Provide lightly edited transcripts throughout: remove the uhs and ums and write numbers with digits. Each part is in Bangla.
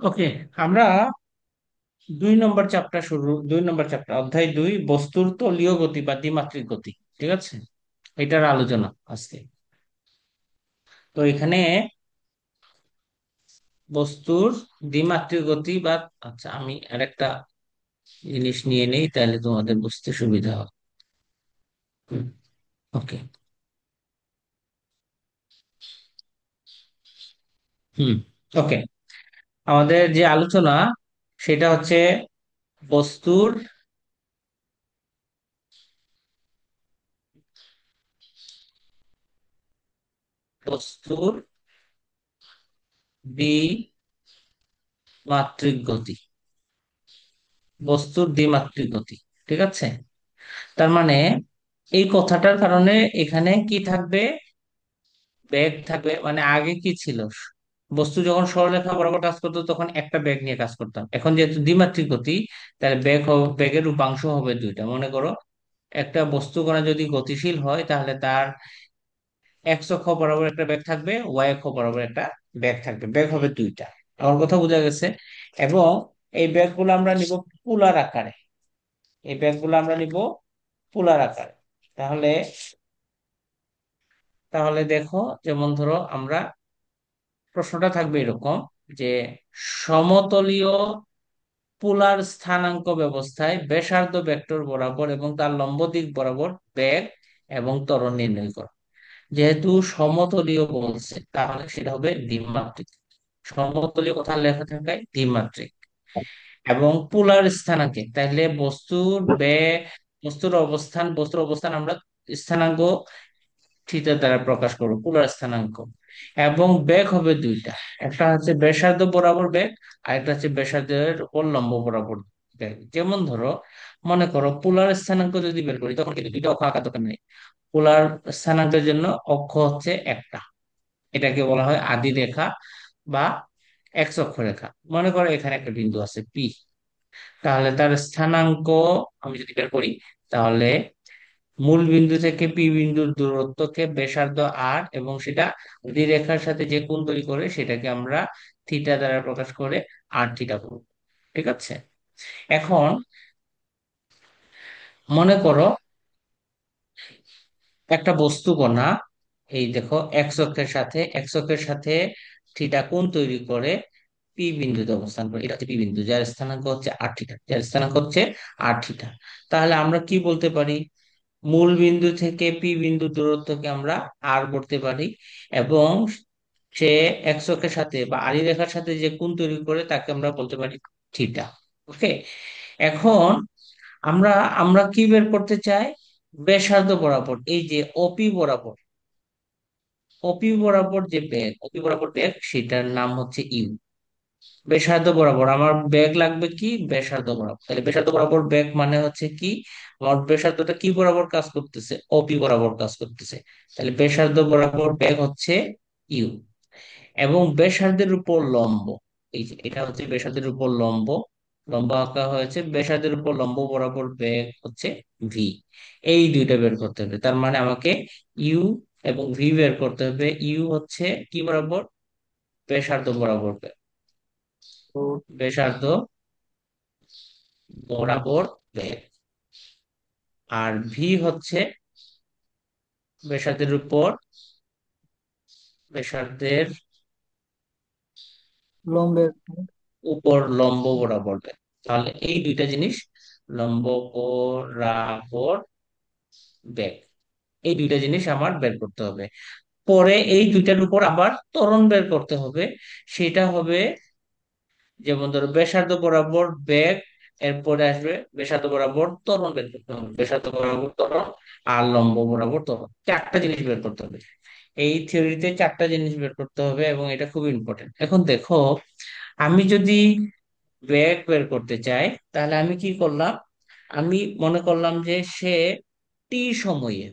ওকে, আমরা 2 নম্বর চ্যাপ্টার অধ্যায় 2, বস্তুর তলীয় গতি বা দ্বিমাত্রিক গতি। ঠিক আছে, এটার আলোচনা আজকে। তো এখানে বস্তুর দ্বিমাত্রিক গতি বা, আচ্ছা আমি আরেকটা জিনিস নিয়ে নেই, তাহলে তোমাদের বুঝতে সুবিধা হবে। ওকে। হুম। ওকে, আমাদের যে আলোচনা সেটা হচ্ছে বস্তুর বস্তুর দ্বিমাত্রিক গতি। বস্তুর দ্বিমাত্রিক গতি। ঠিক আছে, তার মানে এই কথাটার কারণে এখানে কি থাকবে? বেগ থাকবে। মানে আগে কি ছিল? বস্তু যখন সরলরেখা বরাবর কাজ করতো তখন একটা বেগ নিয়ে কাজ করতাম। এখন যেহেতু দ্বিমাত্রিক গতি, তাহলে বেগের উপাংশ হবে দুইটা। মনে করো, একটা বস্তু কণা যদি গতিশীল হয় তাহলে তার এক্স অক্ষ বরাবর একটা বেগ থাকবে, ওয়াই অক্ষ বরাবর একটা বেগ থাকবে। বেগ হবে দুইটা। আমার কথা বোঝা গেছে? এবং এই বেগগুলো আমরা নিব পোলার আকারে। এই বেগগুলো আমরা নিব পোলার আকারে। তাহলে তাহলে দেখো, যেমন ধরো আমরা, প্রশ্নটা থাকবে এরকম যে সমতলীয় পোলার স্থানাঙ্ক ব্যবস্থায় ব্যাসার্ধ ভেক্টর বরাবর এবং তার লম্ব দিক বরাবর বেগ এবং ত্বরণ নির্ণয় করো। যেহেতু সমতলীয় বলছে, তাহলে সেটা হবে দ্বিমাত্রিক। সমতলীয় কথা লেখা থাকায় দ্বিমাত্রিক। এবং পোলার স্থানাঙ্কে, তাহলে বস্তুর অবস্থান আমরা স্থানাঙ্ক থিটা দ্বারা প্রকাশ করবো, পোলার স্থানাঙ্ক। এবং বেগ হবে দুইটা, একটা হচ্ছে ব্যাসার্ধ বরাবর বেগ, আর একটা হচ্ছে ব্যাসার্ধের উপর লম্ব বরাবর বেগ। যেমন ধরো, মনে করো পোলার স্থানাঙ্ক যদি বের করি, তখন কিন্তু দুইটা অক্ষ আঁকা দরকার নেই। পোলার স্থানাঙ্কের জন্য অক্ষ হচ্ছে একটা, এটাকে বলা হয় আদি রেখা বা এক্স অক্ষ রেখা। মনে করো এখানে একটা বিন্দু আছে পি, তাহলে তার স্থানাঙ্ক আমি যদি বের করি, তাহলে মূল বিন্দু থেকে পি বিন্দুর দূরত্বকে ব্যাসার্ধ আর, এবং সেটা রেখার সাথে যে কোণ তৈরি করে সেটাকে আমরা থিটা দ্বারা প্রকাশ করে আর থিটা করব। ঠিক আছে, এখন মনে করো একটা বস্তু কণা, এই দেখো এক্স অক্ষের সাথে থিটা কোণ তৈরি করে পি বিন্দুতে অবস্থান করে। এটা হচ্ছে পি বিন্দু, যার স্থানাঙ্ক হচ্ছে আর থিটা। তাহলে আমরা কি বলতে পারি? মূল বিন্দু থেকে পি বিন্দু দূরত্বকে আমরা আর বলতে পারি, এবং সে এক্স অক্ষের সাথে বা আড়ি রেখার সাথে যে কোণ তৈরি করে তাকে আমরা বলতে পারি থিটা। ওকে, এখন আমরা আমরা কি বের করতে চাই? ব্যাসার্ধ বরাবর, এই যে ওপি বরাবর যে বেগ সেটার নাম হচ্ছে ইউ। ব্যাসার্ধ বরাবর আমার বেগ লাগবে কি? ব্যাসার্ধ বরাবর। তাহলে ব্যাসার্ধ বরাবর বেগ মানে হচ্ছে কি? আমার ব্যাসার্ধটা কি বরাবর কাজ করতেছে? ওপি বরাবর কাজ করতেছে। তাহলে ব্যাসার্ধ বরাবর বেগ হচ্ছে ইউ। এবং ব্যাসার্ধের উপর লম্ব, এই যে এটা হচ্ছে ব্যাসার্ধের উপর লম্ব, লম্ব আঁকা হয়েছে। ব্যাসার্ধের উপর লম্ব বরাবর বেগ হচ্ছে ভি। এই দুইটা বের করতে হবে। তার মানে আমাকে ইউ এবং ভি বের করতে হবে। ইউ হচ্ছে কি বরাবর? ব্যাসার্ধ বরাবর বেগ। ব্যাসার্ধ বরাবর বেগ। আর ভি হচ্ছে ব্যাসার্ধের উপর ব্যাসার্ধের লম্বের উপর লম্ব বরাবর বেগ। তাহলে এই দুইটা জিনিস, লম্ব বরাবর বেগ, এই দুইটা জিনিস আমার বের করতে হবে। পরে এই দুইটার উপর আবার ত্বরণ বের করতে হবে। সেটা হবে, যেমন ধরো ব্যাসার্ধ বরাবর বেগ, এরপরে আসবে ব্যাসার্ধ বরাবর ত্বরণ বের করতে হবে, ব্যাসার্ধ বরাবর ত্বরণ, আর লম্ব বরাবর ত্বরণ। চারটা জিনিস বের করতে হবে। এই থিওরিতে চারটা জিনিস বের করতে হবে এবং এটা খুব ইম্পর্টেন্ট। এখন দেখো, আমি যদি বেগ বের করতে চাই, তাহলে আমি কি করলাম? আমি মনে করলাম যে সে টি সময়ে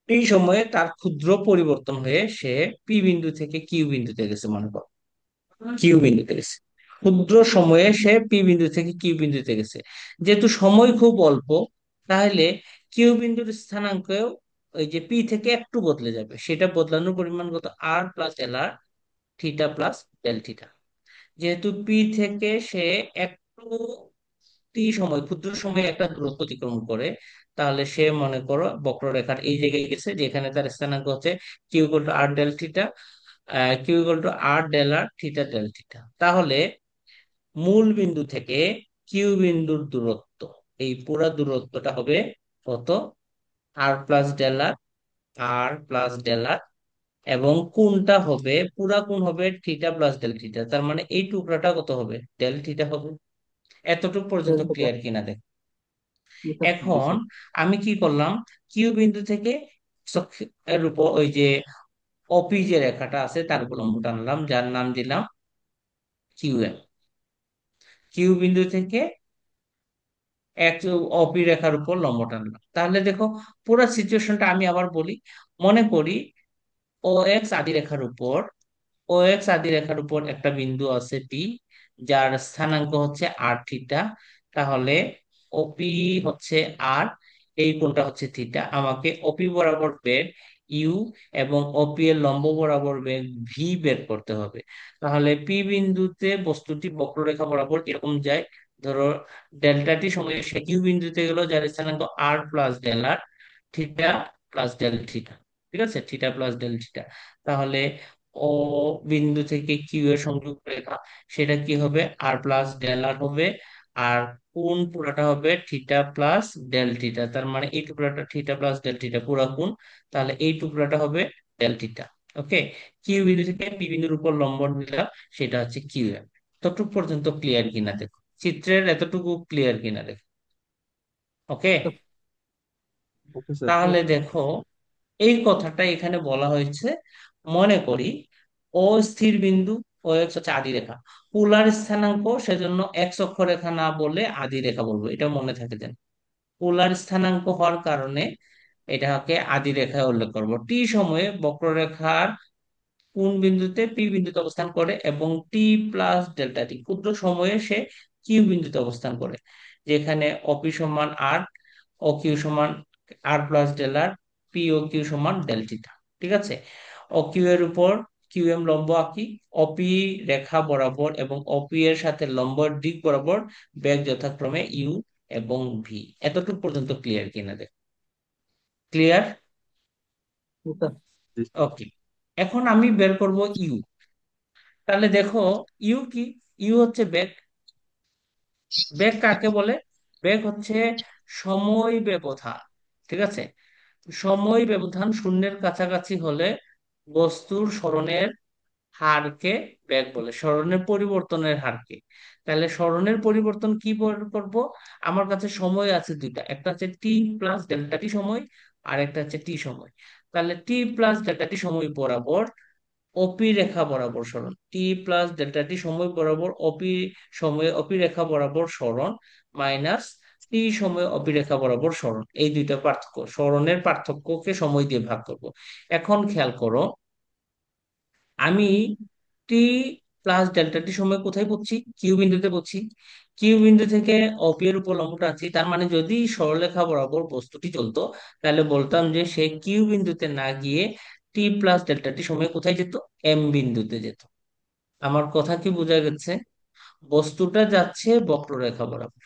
এই সময়ে তার ক্ষুদ্র পরিবর্তন হয়ে সে পি বিন্দু থেকে কিউ বিন্দুতে গেছে। মনে করো কিউ বিন্দুতে গেছে, ক্ষুদ্র সময়ে সে পি বিন্দু থেকে কিউ বিন্দুতে গেছে। যেহেতু সময় খুব অল্প, তাহলে কিউ বিন্দুর স্থানাঙ্কও ওই যে পি থেকে একটু বদলে যাবে। সেটা বদলানোর পরিমাণ কত? আর প্লাস এল আর থিটা প্লাস ডেল থিটা। যেহেতু পি থেকে সে একটু টি সময়, ক্ষুদ্র সময়ে একটা দূরত্ব অতিক্রম করে, তাহলে সে মনে করো বক্ররেখার এই জায়গায় গেছে, যেখানে তার স্থানাঙ্ক হচ্ছে Q equal to R del theta, Q equal to R del R theta del theta. তাহলে মূল বিন্দু থেকে কিউ বিন্দুর দূরত্ব, এই পুরা দূরত্বটা হবে কত? আর প্লাস ডেল আর, আর প্লাস ডেল আর, এবং কোণটা হবে, পুরা কোণ হবে থিটা প্লাস ডেল থিটা, তার মানে এই টুকরাটা কত হবে? ডেল থিটা হবে। এতটুকু পর্যন্ত ডেল থিটা। ক্লিয়ার কিনা দেখ। বুঝতে এখন পারছি। আমি কি করলাম, কিউ বিন্দু থেকে এর উপর ওই যে অপি যে রেখাটা আছে তার উলম্ব টানলাম, যার নাম দিলাম কিউ এম। কিউ বিন্দু থেকে এক অপি রেখার উপর লম্ব টানলাম, তাহলে দেখো পুরো সিচুয়েশনটা আমি আবার বলি। মনে করি ও এক্স আদি রেখার উপর, ও এক্স আদি রেখার উপর একটা বিন্দু আছে পি, যার স্থানাঙ্ক হচ্ছে আর থিটা। তাহলে ওপি হচ্ছে আর, এই কোণটা হচ্ছে থিটা। আমাকে ওপি বরাবর বেগ ইউ এবং ওপি এর লম্ব বরাবর বেগ ভি বের করতে হবে। তাহলে পি বিন্দুতে বস্তুটি বক্ররেখা বরাবর এরকম যায়। ধরো ডেল্টা টি সময় সে কিউ বিন্দুতে গেল, যার স্থানাঙ্ক আর plus del R, theta plus del theta. ঠিক আছে, থিটা প্লাস ডেল থিটা। তাহলে ও বিন্দু থেকে কিউ এর সংযোগ রেখা, সেটা কি হবে? আর প্লাস ডেল আর হবে। আর কোণ পুরাটা হবে থিটা প্লাস ডেল থিটা, তার মানে এই টুকরাটা থিটা প্লাস ডেল থিটা পুরা কোণ। তাহলে এই টুকরাটা হবে ডেল থিটা। ওকে, কিউ বিন্দু থেকে পি বিন্দুর উপর লম্ব নিলাম, সেটা হচ্ছে কিউ এম। ততটুকু পর্যন্ত ক্লিয়ার কিনা দেখো, চিত্রের এতটুকু ক্লিয়ার কিনা দেখো। ওকে, ওকে স্যার। তাহলে দেখো এই কথাটা এখানে বলা হয়েছে। মনে করি ও স্থির বিন্দু, ও এক্স হচ্ছে আদি রেখা, পোলার স্থানাঙ্ক, সেজন্য এক্স অক্ষরেখা না বলে আদি রেখা বলবো, এটা মনে থাকে যেন। পোলার স্থানাঙ্ক হওয়ার কারণে এটাকে আদি রেখায় উল্লেখ করব। টি সময়ে বক্ররেখার কোন বিন্দুতে? পি বিন্দুতে অবস্থান করে, এবং টি প্লাস ডেল্টা টি ক্ষুদ্র সময়ে সে কিউ বিন্দুতে অবস্থান করে, যেখানে অপি সমান আর, ও কিউ সমান আর প্লাস ডেল আর, পি ও কিউ সমান ডেল থিটা। ঠিক আছে, ও কিউ এর উপর কিউ এম লম্ব আঁকি, অপি রেখা বরাবর এবং অপি এর সাথে লম্বের দিক বরাবর বেগ যথাক্রমে ইউ এবং ভি। এতটুকু পর্যন্ত ক্লিয়ার কিনা দেখ? ক্লিয়ার? বুঝতে পারছি। ওকে, এখন আমি বের করব ইউ। তাহলে দেখো ইউ কি? ইউ হচ্ছে বেগ। বেগ কাকে বলে? বেগ হচ্ছে সময় ব্যবধান। ঠিক আছে, সময় ব্যবধান শূন্যের কাছাকাছি হলে বস্তুর সরণের হারকে বেগ বলে, সরণের পরিবর্তনের হারকে। তাহলে সরণের পরিবর্তন কি করব? আমার কাছে সময় আছে দুইটা, একটা হচ্ছে টি প্লাস ডেল্টা টি সময়, আর একটা হচ্ছে টি সময়। তাহলে টি প্লাস ডেল্টা টি সময় বরাবর ওপি রেখা বরাবর সরণ, টি প্লাস ডেল্টা টি সময় বরাবর ওপি সময়ে ওপি রেখা বরাবর সরণ, মাইনাস টি সময় ওপি রেখা বরাবর সরণ। এই দুইটা পার্থক্য, সরণের পার্থক্যকে সময় দিয়ে ভাগ করব। এখন খেয়াল করো, আমি টি প্লাস ডেল্টা টি সময় কোথায় পড়ছি? কিউ বিন্দুতে পড়ছি। কিউ বিন্দু থেকে অপি এর উপর লম্বটা আছি, তার মানে যদি সরলরেখা বরাবর বস্তুটি চলতো, তাহলে বলতাম যে সে কিউ বিন্দুতে না গিয়ে টি প্লাস ডেল্টা টি সময় কোথায় যেত? এম বিন্দুতে যেত। আমার কথা কি বোঝা গেছে? বস্তুটা যাচ্ছে বক্ররেখা বরাবর।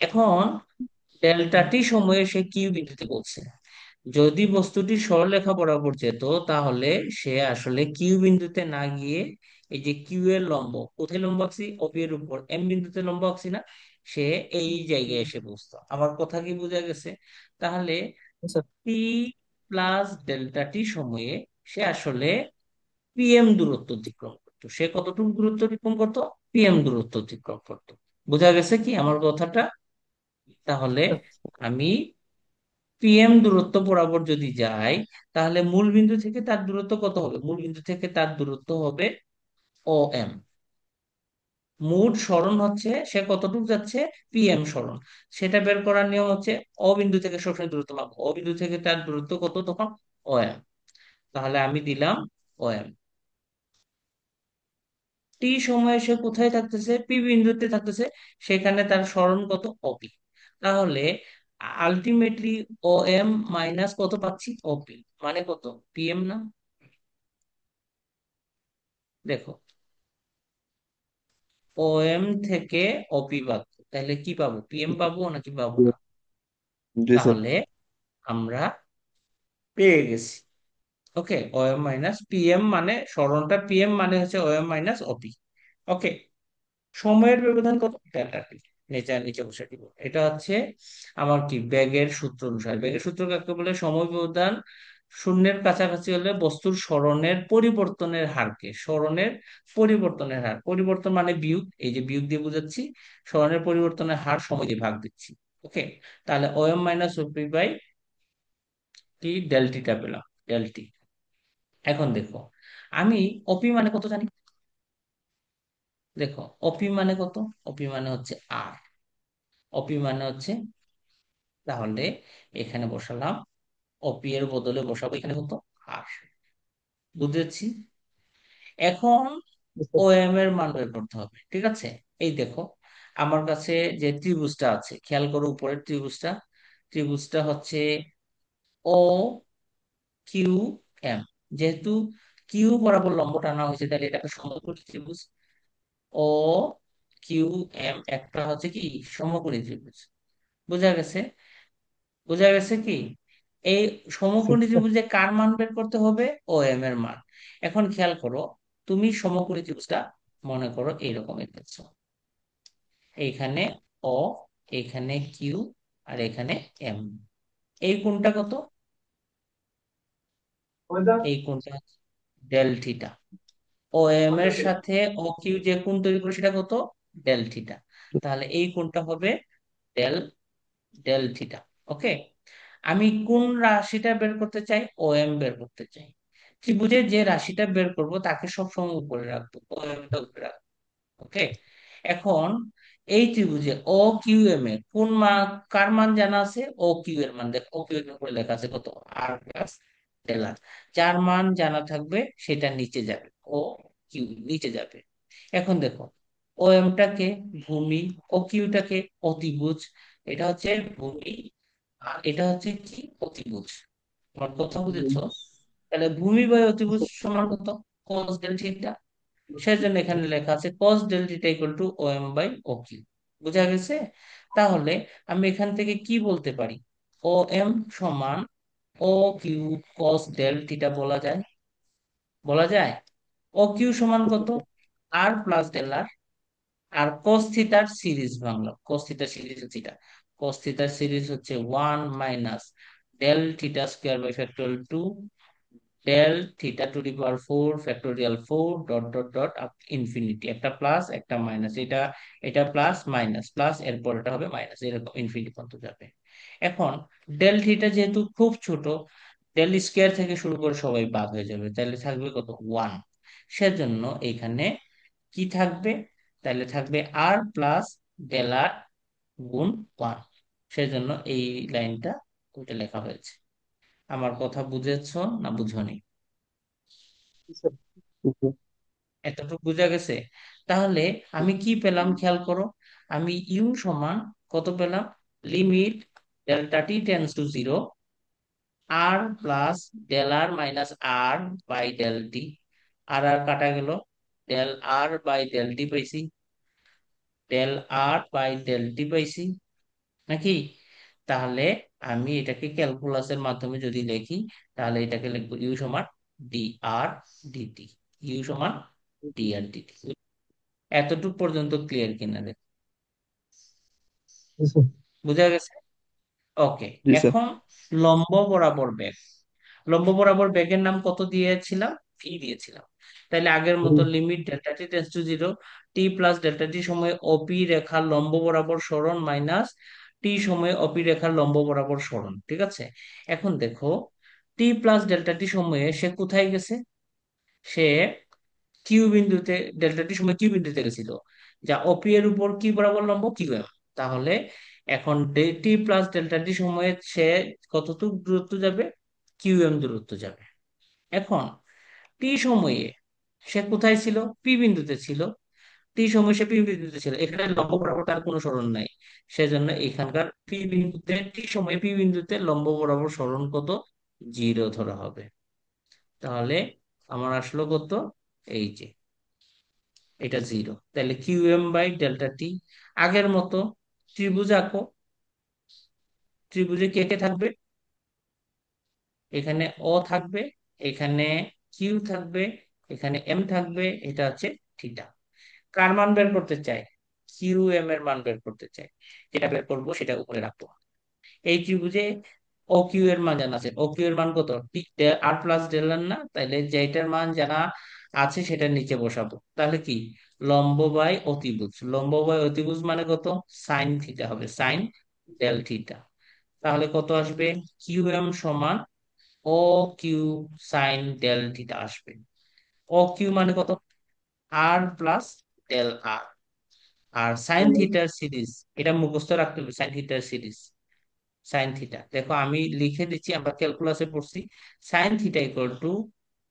এখন ডেল্টা টি সময়ে সে কিউ বিন্দুতে পৌঁছে, যদি বস্তুটি সরলরেখা বরাবর যেত, তাহলে সে আসলে কিউ বিন্দুতে না গিয়ে এই যে কিউ এর লম্ব, কোথায় লম্ব আঁকছি? ওপি এর উপর এম বিন্দুতে লম্ব আঁকছি না, সে এই জায়গায় এসে বসতো। আমার কথা কি বোঝা গেছে? তাহলে আচ্ছা। টি প্লাস ডেল্টা টি সময়ে সে আসলে পিএম দূরত্ব অতিক্রম করতো। সে কতটুকু দূরত্ব অতিক্রম করতো? পিএম দূরত্ব অতিক্রম করতো। বোঝা গেছে কি আমার কথাটা? তাহলে আমি পিএম দূরত্ব বরাবর যদি যাই, তাহলে মূল বিন্দু থেকে তার দূরত্ব কত হবে? মূল বিন্দু থেকে তার দূরত্ব হবে ও এম। মোট সরণ হচ্ছে সে কতটুকু যাচ্ছে, পিএম সরণ। সেটা বের করার নিয়ম হচ্ছে ও বিন্দু থেকে সবসময় দূরত্ব মাপবো, ও বিন্দু থেকে তার দূরত্ব কত তখন? ও এম। তাহলে আমি দিলাম ও এম। টি সময়ে সে কোথায় থাকতেছে? পি বিন্দুতে থাকতেছে, সেখানে তার সরণ কত? অপি। তাহলে আলটিমেটলি ও এম মাইনাস কত পাচ্ছি? অপি, মানে কত? পিএম না? দেখো ও এম থেকে অপি বাদ দাও। তাহলে কি পাবো, পিএম পাবো নাকি পাবো না? জি স্যার। তাহলে আমরা পেয়ে গেছি। ওকে, ও এম মাইনাস পিএম মানে সরণটা পিএম মানে হচ্ছে ও এম মাইনাস অপি। ওকে, সময়ের ব্যবধান কত, ডেল্টা টি। নিচে নিচে বসে দিব, এটা হচ্ছে আমার কি বেগের সূত্র অনুসারে। বেগের সূত্র কাকে বলে? সময় ব্যবধান শূন্যের কাছাকাছি হলে বস্তুর সরণের পরিবর্তনের হারকে, সরণের পরিবর্তনের হার, পরিবর্তন মানে বিয়োগ, এই যে বিয়োগ দিয়ে বুঝাচ্ছি, সরণের পরিবর্তনের হার সময় দিয়ে ভাগ দিচ্ছি। ওকে, তাহলে O M minus OP by t, del টিটা পেলাম, ডেল টি। এখন দেখো, আমি অপি মানে কত জানি? দেখো, অপি মানে কত? অপি মানে হচ্ছে আর, অপি মানে হচ্ছে, তাহলে এখানে বসালাম, অপি এর বদলে বসাবো এখানে কত, আর। বুঝেছি। এখন জি ও স্যার। এম এর মান বের করতে হবে, ঠিক আছে? এই দেখো, আমার কাছে যে ত্রিভুজটা আছে, খেয়াল করো উপরের ত্রিভুজটা, ত্রিভুজটা হচ্ছে ও কিউ এম। যেহেতু কিউ বরাবর লম্ব টানা হয়েছে, তাহলে এটা একটা সমকোণী ত্রিভুজ। ও কিউ এম একটা হচ্ছে কি সমকোণী ত্রিভুজ। বোঝা গেছে? বোঝা গেছে কি? এই সমকোণী ত্রিভুজে কার মান বের করতে হবে? ও এম এর মান। এখন খেয়াল করো, তুমি সমকোণী ত্রিভুজটা মনে করো এইরকম দেখছো, এইখানে ও, এইখানে কিউ, আর এখানে এম। এই কোণটা কত? এই কোণটা ডেল থিটা। ও এম এর সাথে ও কিউ যে কোণ তৈরি করে সেটা কত? Del theta. তাহলে এই কোণটা হবে ডেল, ডেল থিটা। ওকে, আমি কোন রাশিটা বের করতে চাই? ও এম বের করতে চাই। ত্রিভুজের যে রাশিটা বের করব তাকে সবসময় উপরে রাখবো, ও এম টা উপরে রাখবো। ওকে, এখন এই ত্রিভুজে ও কিউ এম এ কোন মান, কার মান জানা আছে? ও কিউ এর মান, দেখো ও কিউ এর উপরে লেখা আছে কত, আর প্লাস ডেল আর। যার মান জানা থাকবে সেটা নিচে যাবে, ও কিউ নিচে যাবে। এখন দেখো, ও এম টাকে ভূমি, ও কিউটাকে অতিভুজ। এটা হচ্ছে ভূমি, আর এটা হচ্ছে কি, অতিভুজ। আমার কথা বুঝেছো? তাহলে ভূমি বাই অতিভুজ সমান কত? cos del theta. সেজন্য এখানে লেখা আছে cos del theta equal to O M by O Q. বুঝা গেছে? তাহলে আমি এখান থেকে কি বলতে পারি? ও এম সমান O Q cos del theta বলা যায়, বলা যায়। ও কিউ সমান কত? R plus del R. আর cos থিটার সিরিজ ভাঙলাম, cos থিটার সিরিজ হচ্ছে এটা, cos থিটার সিরিজ হচ্ছে 1 - del theta square by factorial 2, del theta to the power 4 factorial 4 dot dot dot up infinity, একটা প্লাস একটা মাইনাস, এটা এটা প্লাস মাইনাস প্লাস, এরপর এটা হবে মাইনাস, এরকম ইনফিনিটি পর্যন্ত যাবে। এখন ডেল থিটা যেহেতু খুব ছোট, ডেল স্কোয়ার থেকে শুরু করে সবাই বাদ হয়ে যাবে, তাহলে থাকবে কত, 1। সেজন্য এখানে কি থাকবে? তাহলে থাকবে আর প্লাস ডেল আর গুণ 1। সেজন্য এই লাইনটা ওইটা লেখা হয়েছে। আমার কথা বুঝেছো না বুঝোনি? এতটুকু বোঝা গেছে? তাহলে আমি কি পেলাম খেয়াল করো, আমি ইউ সমান কত পেলাম? Limit delta t tends to zero, r plus del r minus r by del t. R r কাটা গেল, del r by del t পাইছি, del r by del t পাইছি নাকি? তাহলে আমি এটাকে ক্যালকুলাসের মাধ্যমে যদি লিখি, তাহলে এটাকে লিখবো ইউ সমান ডি আর ডিটি, ইউ সমান ডি আর ডিটি। এতটুকু পর্যন্ত ক্লিয়ার কিনা দেখ? বুঝা গেছে? ওকে, জি স্যার। এখন লম্ব বরাবর বেগ, লম্ব বরাবর বেগের নাম কত দিয়েছিলাম? ভি দিয়েছিলাম। তাহলে আগের মতো limit delta t tends to zero, t plus delta t সময় অপি রেখার লম্ব বরাবর সরণ মাইনাস টি সময় অপি রেখার লম্ব বরাবর সরণ, ঠিক আছে? এখন দেখো, টি প্লাস ডেল্টা টি সময়ে সে কোথায় গেছে? সে কিউ বিন্দুতে, ডেল্টা টি সময় কিউ বিন্দুতে গেছিল, যা অপি এর উপর কি বরাবর লম্ব, কিউ এম। তাহলে এখন টি প্লাস ডেল্টা টি সময়ে সে কতটুকু দূরত্ব যাবে? কিউ এম দূরত্ব যাবে। এখন টি সময়ে সে কোথায় ছিল? পি বিন্দুতে ছিল। টি সময়ে সে পি বিন্দুতে ছিল, এখানে লম্ব বরাবর তার কোনো সরণ নাই। সেজন্য এখানকার পি বিন্দুতে, টি সময়ে পি বিন্দুতে লম্ব বরাবর সরণ কত? জিরো ধরা হবে। তাহলে আমার আসলো কত? এই যে এটা 0। তাহলে কিউ এম বাই ডেল্টা টি। আগের মতো ত্রিভুজ আঁকো। ত্রিভুজে কে কে থাকবে? এখানে ও থাকবে, এখানে কিউ থাকবে, এখানে এম থাকবে, এটা হচ্ছে থিটা। কার মান বের করতে চাই? কিউ এম এর মান বের করতে চাই। যেটা বের করবো সেটা উপরে রাখবো। এই ত্রিভুজে ও কিউ এর মান জানা আছে। ও কিউ এর মান কত? আর প্লাস ডেল আর না, তাহলে যেটার মান জানা আছে সেটা নিচে বসাবো। তাহলে কি, লম্ব বাই অতিভুজ। লম্ব বাই অতিভুজ মানে কত? সাইন থিটা হবে, সাইন ডেল থিটা। তাহলে কত আসবে? কিউ এম সমান O Q sign del theta আসবে। ও কিউ মানে কত? R plus del R. আর সাইন থিটার সিরিজ, এটা মুখস্থ রাখতে হবে, সাইন থিটার সিরিজ। সাইন থিটা দেখো আমি লিখে দিচ্ছি, আমরা ক্যালকুলাসে পড়ছি। Sine theta equal to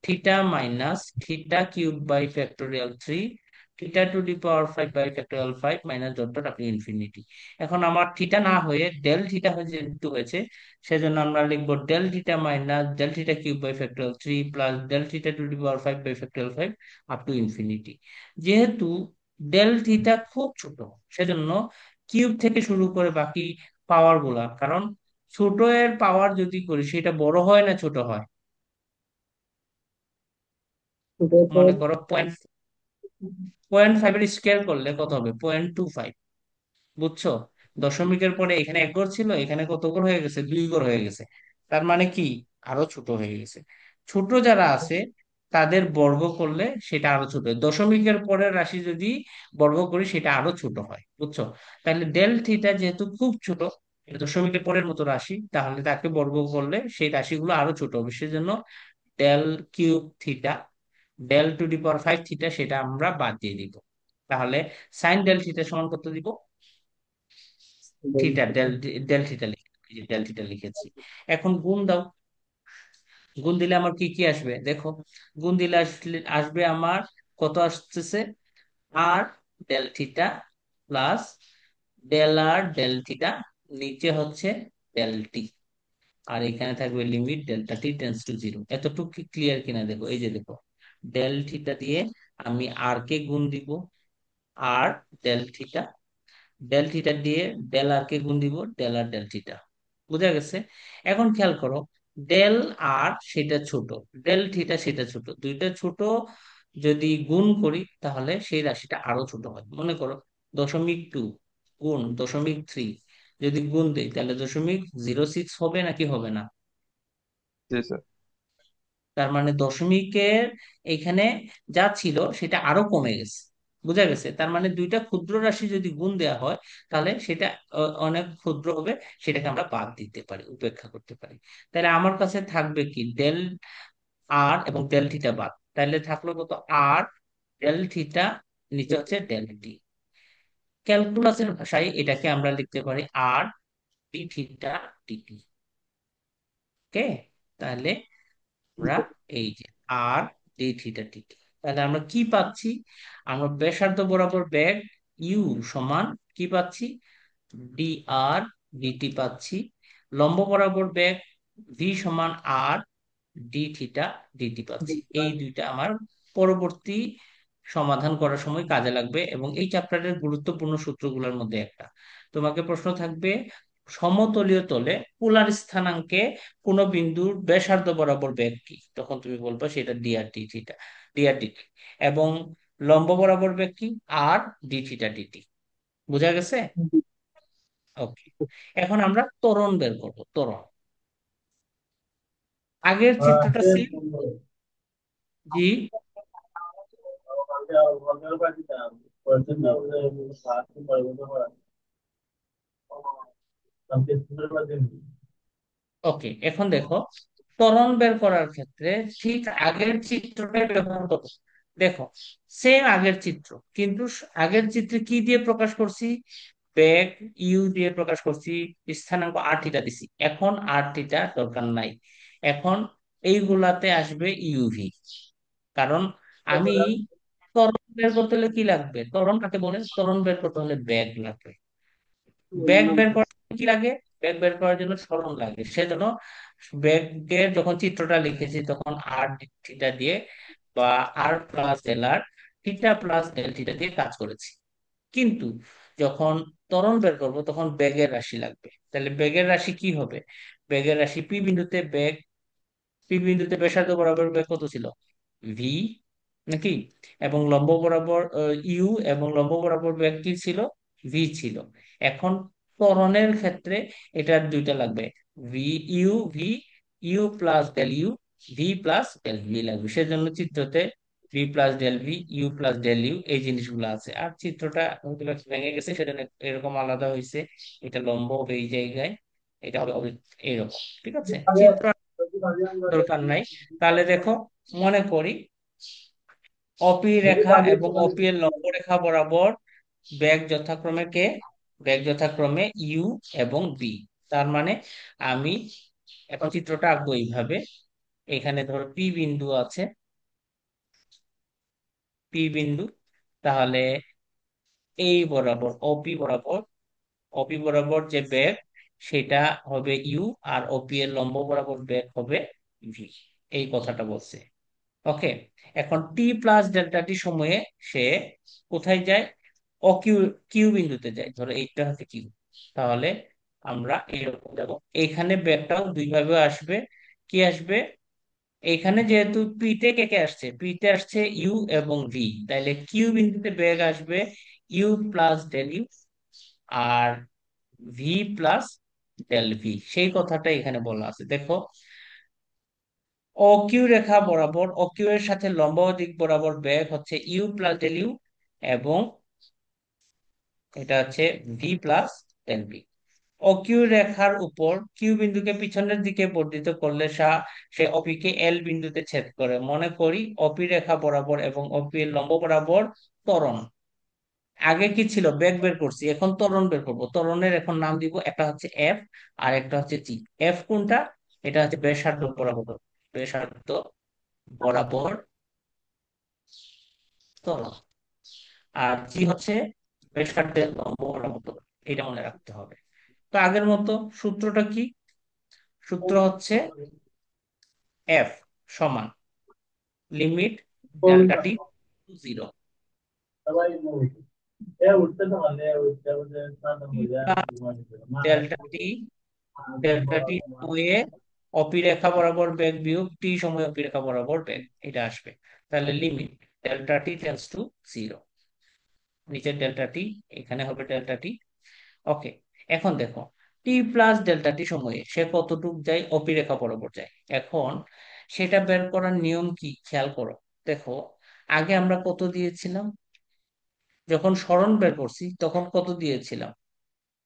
theta minus theta cube by factorial 3, theta to the power 5 by factorial 5 minus dot dot আপনি ইনফিনিটি। এখন আমার থিটা না হয়ে ডেল থিটা যেহেতু হয়েছে, সেজন্য আমরা লিখবো del theta minus del theta cube by factorial 3 plus del theta to the power 5 by factorial 5 up to infinity. যেহেতু ডেল থিটা খুব ছোট, সেজন্য কিউব থেকে শুরু করে বাকি পাওয়ার গুলা, কারণ ছোট এর পাওয়ার যদি করি সেটা বড় হয় না ছোট হয়? ওটার পর মনে করো পয়েন্ট 0.5 এর স্কোয়ার করলে কত হবে? 0.25। বুঝছো? দশমিকের পরে এখানে এক ঘর ছিল, এখানে কত ঘর হয়ে গেছে? 2 ঘর হয়ে গেছে। তার মানে কি, আরো ছোট হয়ে গেছে। ছোট যারা আছে তাদের বর্গ করলে সেটা আরো ছোট হয়। দশমিকের পরের রাশি যদি বর্গ করি সেটা আরো ছোট হয়। বুঝছো? তাহলে ডেল থিটা যেহেতু খুব ছোট, এটা দশমিকের পরের মতো রাশি, তাহলে তাকে বর্গ করলে সেই রাশিগুলো আরো ছোট হবে। সেজন্য del cube theta, del to the power 5 theta সেটা আমরা বাদ দিয়ে দিব। তাহলে সাইন ডেল থিটা সমান কত দিব? Theta del, del theta del theta লিখেছি। এখন গুণ দাও। গুণ দিলে আমার কি কি আসবে দেখো। গুণ দিলে আসবে আমার কত আসতেছে? আর ডেল থিটা প্লাস ডেল আর ডেল থিটা, নিচে হচ্ছে ডেল টি। আর এখানে থাকবে limit delta t tends two 0। এতটুকু কি ক্লিয়ার কিনা দেখো। এই যে দেখো, ডেল থিটা দিয়ে আমি আর কে গুণ দিব, আর ডেল থিটা। ডেল থিটা দিয়ে ডেল আর কে গুণ দিব, ডেল আর ডেল থিটা। বুঝা গেছে? এখন খেয়াল করো, ডেল আর সেটা ছোট, ডেল থিটা সেটা ছোট, দুইটা ছোট যদি গুণ করি তাহলে সেই রাশিটা আরো ছোট হয়। মনে করো 0.2 গুণ 0.3 যদি গুণ দেই তাহলে 0.06 হবে নাকি হবে না? জি স্যার। তার মানে দশমিকের এখানে যা ছিল সেটা আরো কমে গেছে। বুঝা গেছে? তার মানে দুইটা ক্ষুদ্র রাশি যদি গুণ দেওয়া হয় তাহলে সেটা অনেক ক্ষুদ্র হবে, সেটাকে আমরা বাদ দিতে পারি, উপেক্ষা করতে পারি। তাহলে আমার কাছে থাকবে কি, ডেল আর এবং ডেল থিটা বাদ, তাহলে থাকলো কত? আর ডেল থিটা, নিচে হচ্ছে ডেল টি। ক্যালকুলাসের ভাষায় এটাকে আমরা লিখতে পারি আর ডি থিটা ডিটি। ওকে, তাহলে আমরা এই যে আর ডি থিটা ডিটি, তাহলে আমরা কি পাচ্ছি? আমরা ব্যাসার্ধ বরাবর বেগ ইউ সমান কি পাচ্ছি? ডি আর ডিটি পাচ্ছি। লম্ব বরাবর বেগ ভি সমান আর ডি থিটা ডিটি পাচ্ছি। এই দুইটা আমার পরবর্তী সমাধান করার সময় কাজে লাগবে, এবং এই চ্যাপ্টারের গুরুত্বপূর্ণ সূত্রগুলোর মধ্যে একটা। তোমাকে প্রশ্ন থাকবে, সমতলীয় তলে পোলার স্থানাঙ্কে কোন বিন্দুর ব্যাসার্ধ বরাবর বেগ কি? তখন তুমি বলবে সেটা ডি আর D theta, D r DT. এবং লম্ব বরাবর বেগ কি? আর ডি থিটা ডিটি। বুঝা গেছে? ওকে, এখন আমরা ত্বরণ বের করবো। ত্বরণ আগের চিত্রটা সেম। জি। ওকে, এখন দেখো, ত্বরণ বের করার ক্ষেত্রে ঠিক আগের চিত্রটাই ব্যবহার করো। দেখো, সেম আগের চিত্র, কিন্তু আগের চিত্রে কি দিয়ে প্রকাশ করছি? বেগ ইউ দিয়ে প্রকাশ করছি, স্থানাঙ্ক আর থিটা দিছি। এখন আর থিটা দরকার নাই, এখন এইগুলাতে আসবে ইউভি। কারণ আমি ত্বরণ বের করতে হলে কি লাগবে? ত্বরণ কাকে বলে? ত্বরণ বের করতে হলে বেগ লাগবে। ব্যাগ বের করার জন্য কি লাগে? ব্যাগ বের করার জন্য সরণ লাগে। সেজন্য ব্যাগের যখন চিত্রটা লিখেছি তখন আর থিটা দিয়ে বা আর প্লাস এল আর থিটা প্লাস ডেল থিটা দিয়ে কাজ করেছি। কিন্তু যখন ত্বরণ বের করব তখন বেগের রাশি লাগবে। তাহলে বেগের রাশি কি হবে? বেগের রাশি পি বিন্দুতে বেগ, পি বিন্দুতে ব্যাসার্ধ বরাবর বেগ কত ছিল? ভি, নাকি? এবং লম্ব বরাবর ইউ, এবং লম্ব বরাবর বেগ কি ছিল? ভি ছিল। এখন ত্বরণের ক্ষেত্রে এটার দুইটা লাগবে, v u v, u plus del u, v plus del v লাগবে। সেজন্য চিত্রতে v plus del v, u plus del u এই জিনিসগুলো আছে। আর চিত্রটা হয়তো বা ভেঙে গেছে, সেটা এরকম আলাদা হয়েছে। এটা লম্ব হবে এই জায়গায়, এটা হবে এইরকম। ঠিক আছে, চিত্র দরকার নাই। তাহলে দেখো, মনে করি অপি রেখা এবং অপি এর লম্ব রেখা বরাবর বেগ যথাক্রমে কে? বেগ যথাক্রমে ইউ এবং বি। তার মানে আমি এখন চিত্রটা আঁকবো এইভাবে। এখানে ধরো পি বিন্দু আছে, পি বিন্দু। তাহলে এই বরাবর অপি বরাবর, অপি বরাবর যে বেগ সেটা হবে ইউ, আর অপি এর লম্ব বরাবর বেগ হবে ভি। এই কথাটা বলছে। ওকে। এখন টি প্লাস ডেল্টা টি সময়ে সে কোথায় যায়? অকিউ, কিউ বিন্দুতে যায়। ধরো এইটা হচ্ছে কিউ। তাহলে আমরা এরকম যাবো। এইখানে ব্যাগটাও দুই ভাবে আসবে। কি আসবে? এইখানে যেহেতু পিতে কে কে আসছে, পিতে আসছে ইউ এবং ভি, তাইলে কিউ বিন্দুতে বেগ আসবে ইউ প্লাস ডেল ইউ, আর ভি প্লাস ডেল ভি। সেই কথাটা এখানে বলা আছে, দেখো। ও কিউ রেখা বরাবর, ও কিউ এর সাথে লম্ব দিক বরাবর বেগ হচ্ছে ইউ প্লাস ডেল ইউ, এবং এটা হচ্ছে V plus del V. O Q রেখার উপর কিউ বিন্দুকে পিছনের দিকে বর্ধিত করলে সে অপি কে এল বিন্দুতে ছেদ করে। মনে করি অপি রেখা বরাবর এবং অপি এর লম্ব বরাবর ত্বরণ। আগে কি ছিল? বেগ বের করছি, এখন ত্বরণ বের করবো। ত্বরণের এখন নাম দিব, একটা হচ্ছে এফ আর একটা হচ্ছে জি। এফ কোনটা? এটা হচ্ছে ব্যাসার্ধ বরাবর, ব্যাসার্ধ বরাবর ত্বরণ। আর জি হচ্ছে ব্যাসার্ধের লম্ব বরাবর। এটা মনে রাখতে হবে। তো আগের মতো সূত্রটা কি? সূত্র হচ্ছে এফ সমান লিমিট ডেল্টা টি টু জিরো, ডেল্টা টি, ডেল্টা টি সময়ে অপি রেখা বরাবর বেগ বিয়োগ টি সময় অপি রেখা বরাবর বেগ, এটা আসবে। তাহলে limit delta T tends to zero, নিচের ডেল্টা টি, এখানে হবে ডেল্টা টি। ওকে। এখন দেখো, টি প্লাস ডেল্টা টি সময়ে সে কতটুক যায়? অপি রেখা বরাবর যায়। এখন সেটা বের করার নিয়ম কি খেয়াল করো। দেখো, আগে আমরা কত দিয়েছিলাম? যখন সরণ বের করছি তখন কত দিয়েছিলাম?